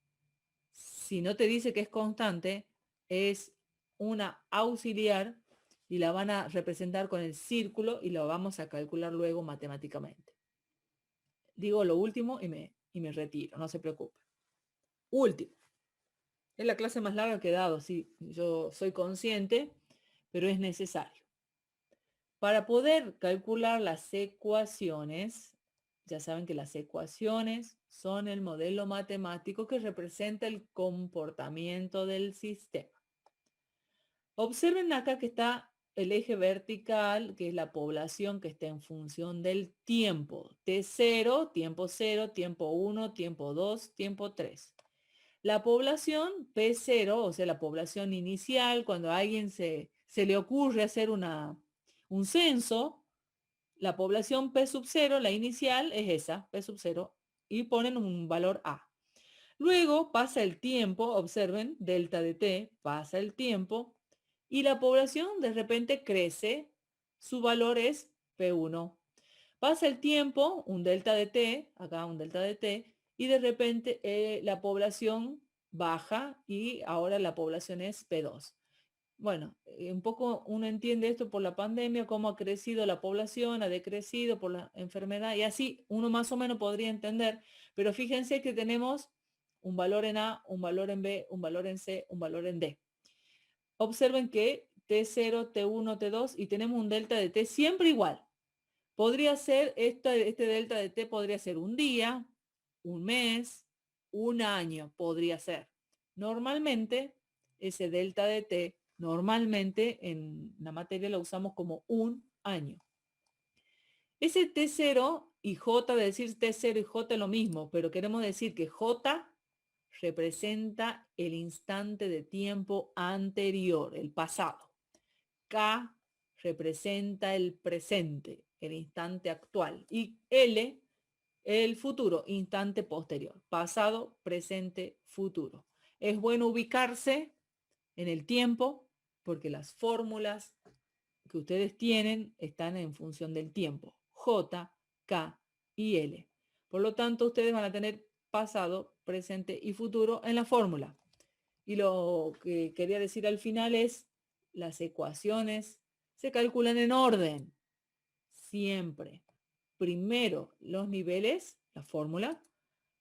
si no te dice que es constante, es una auxiliar y la van a representar con el círculo y lo vamos a calcular luego matemáticamente. Digo lo último y me retiro, no se preocupe. Último. Es la clase más larga que he dado, sí, yo soy consciente, pero es necesario. Para poder calcular las ecuaciones, ya saben que las ecuaciones son el modelo matemático que representa el comportamiento del sistema. Observen acá que está el eje vertical, que es la población que está en función del tiempo. T0, tiempo 0, tiempo 1, tiempo 2, tiempo 3. La población P0, o sea, la población inicial, cuando a alguien se le ocurre hacer un censo, la población P sub 0, la inicial es esa, P sub 0, y ponen un valor A. Luego pasa el tiempo, observen, delta de T, pasa el tiempo, y la población de repente crece, su valor es P1. Pasa el tiempo, un delta de T, acá un delta de T, y de repente la población baja y ahora la población es P2. Bueno, un poco uno entiende esto por la pandemia, cómo ha crecido la población, ha decrecido por la enfermedad y así uno más o menos podría entender, pero fíjense que tenemos un valor en A, un valor en B, un valor en C, un valor en D. Observen que T0, T1, T2 y tenemos un delta de T siempre igual. Podría ser, este delta de T podría ser un día, un mes, un año, podría ser. Normalmente, ese delta de T, normalmente en la materia lo usamos como un año. Ese T0 y J, de decir T0 y J es lo mismo, pero queremos decir que J representa el instante de tiempo anterior, el pasado. K representa el presente, el instante actual. Y L, el futuro, instante posterior. Pasado, presente, futuro. Es bueno ubicarse en el tiempo porque las fórmulas que ustedes tienen están en función del tiempo. J, K y L. Por lo tanto, ustedes van a tener pasado, presente y futuro en la fórmula. Y lo que quería decir al final es, las ecuaciones se calculan en orden. Siempre. Primero los niveles, la fórmula,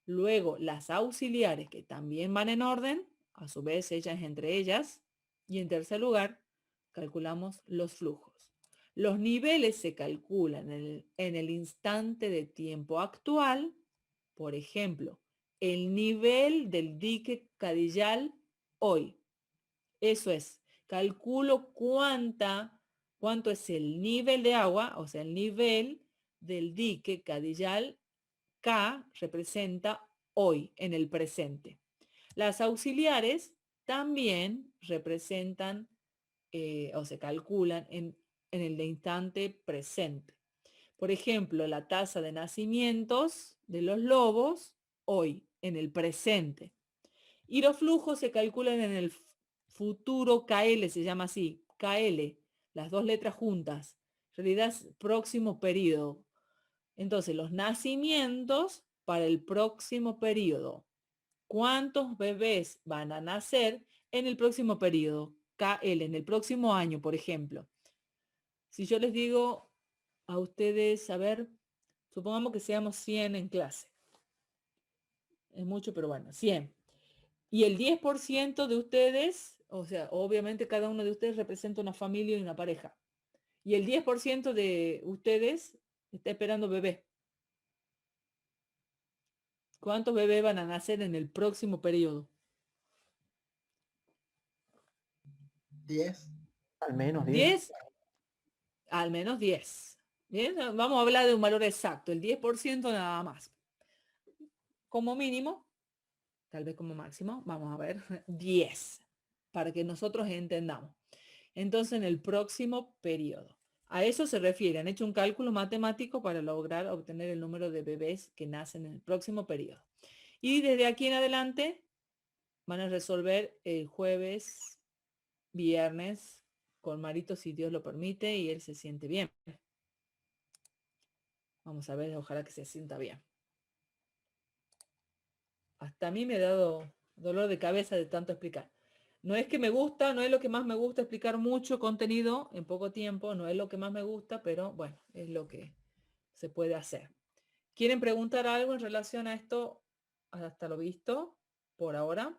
luego las auxiliares que también van en orden, a su vez ellas entre ellas, y en tercer lugar calculamos los flujos. Los niveles se calculan en el instante de tiempo actual, por ejemplo, el nivel del dique Cadillal hoy. Eso es, calculo cuánto es el nivel de agua, o sea, el nivel del dique Cadillal. K representa hoy, en el presente. Las auxiliares también representan o se calculan en el instante presente. Por ejemplo, la tasa de nacimientos de los lobos hoy, en el presente. Y los flujos se calculan en el futuro KL, se llama así, KL, las dos letras juntas. En realidad es próximo periodo. Entonces, los nacimientos para el próximo periodo. ¿Cuántos bebés van a nacer en el próximo periodo? KL, en el próximo año, por ejemplo. Si yo les digo a ustedes, a ver, supongamos que seamos 100 en clase. Es mucho, pero bueno, 100. Y el 10% de ustedes, o sea, obviamente cada uno de ustedes representa una familia y una pareja. Y el 10% de ustedes Está esperando bebé. ¿Cuántos bebés van a nacer en el próximo periodo? 10. Al menos 10. 10, al menos 10. Bien, vamos a hablar de un valor exacto, el 10% nada más. Como mínimo, tal vez como máximo, vamos a ver, 10, para que nosotros entendamos. Entonces, en el próximo periodo. A eso se refiere, han hecho un cálculo matemático para lograr obtener el número de bebés que nacen en el próximo periodo. Y desde aquí en adelante van a resolver el jueves, viernes, con Marito, si Dios lo permite y él se siente bien. Vamos a ver, ojalá que se sienta bien. Hasta a mí me ha dado dolor de cabeza de tanto explicar. No es que me gusta, no es lo que más me gusta explicar mucho contenido en poco tiempo, no es lo que más me gusta, pero bueno, es lo que se puede hacer. ¿Quieren preguntar algo en relación a esto hasta lo visto por ahora?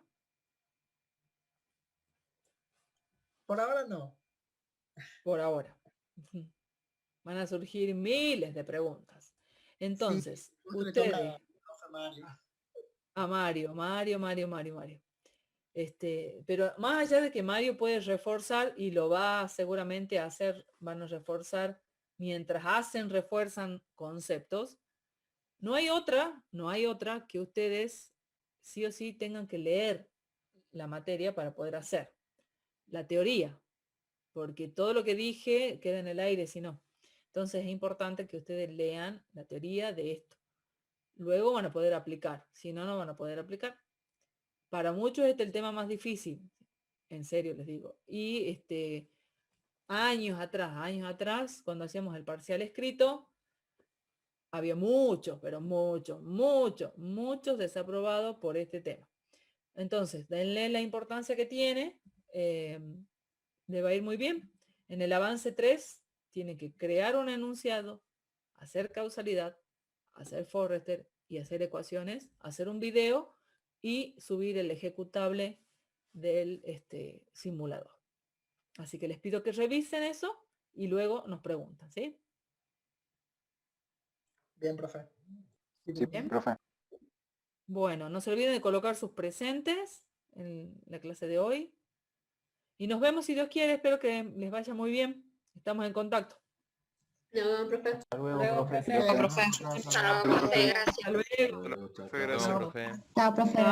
Por ahora no. Por ahora. Ujú. Van a surgir miles de preguntas. Entonces, Justo le toca ustedes, al profe Mario. a Mario. Pero más allá de que Mario puede reforzar y lo va seguramente a hacer, van a reforzar mientras refuerzan conceptos, no hay otra que ustedes sí o sí tengan que leer la materia para poder hacer. La teoría, porque todo lo que dije queda en el aire si no. Entonces es importante que ustedes lean la teoría de esto. Luego van a poder aplicar, si no, no van a poder aplicar. Para muchos este es el tema más difícil, en serio les digo. Y años atrás, cuando hacíamos el parcial escrito, había muchos, pero muchos desaprobados por este tema. Entonces, denle la importancia que tiene, le va a ir muy bien. En el avance 3, tiene que crear un enunciado, hacer causalidad, hacer Forrester y hacer ecuaciones, hacer un video y subir el ejecutable del simulador. Así que les pido que revisen eso y luego nos preguntan, ¿sí? Bien, profe. Sí, Bien. profe. Bueno, no se olviden de colocar sus presentes en la clase de hoy. Y nos vemos si Dios quiere. Espero que les vaya muy bien. Estamos en contacto. No, profe. Hasta luego, Luego, profe. profe. Profe. Chao, profe. Gracias. Hasta luego. Profe, gracias, profe. Chao, profe.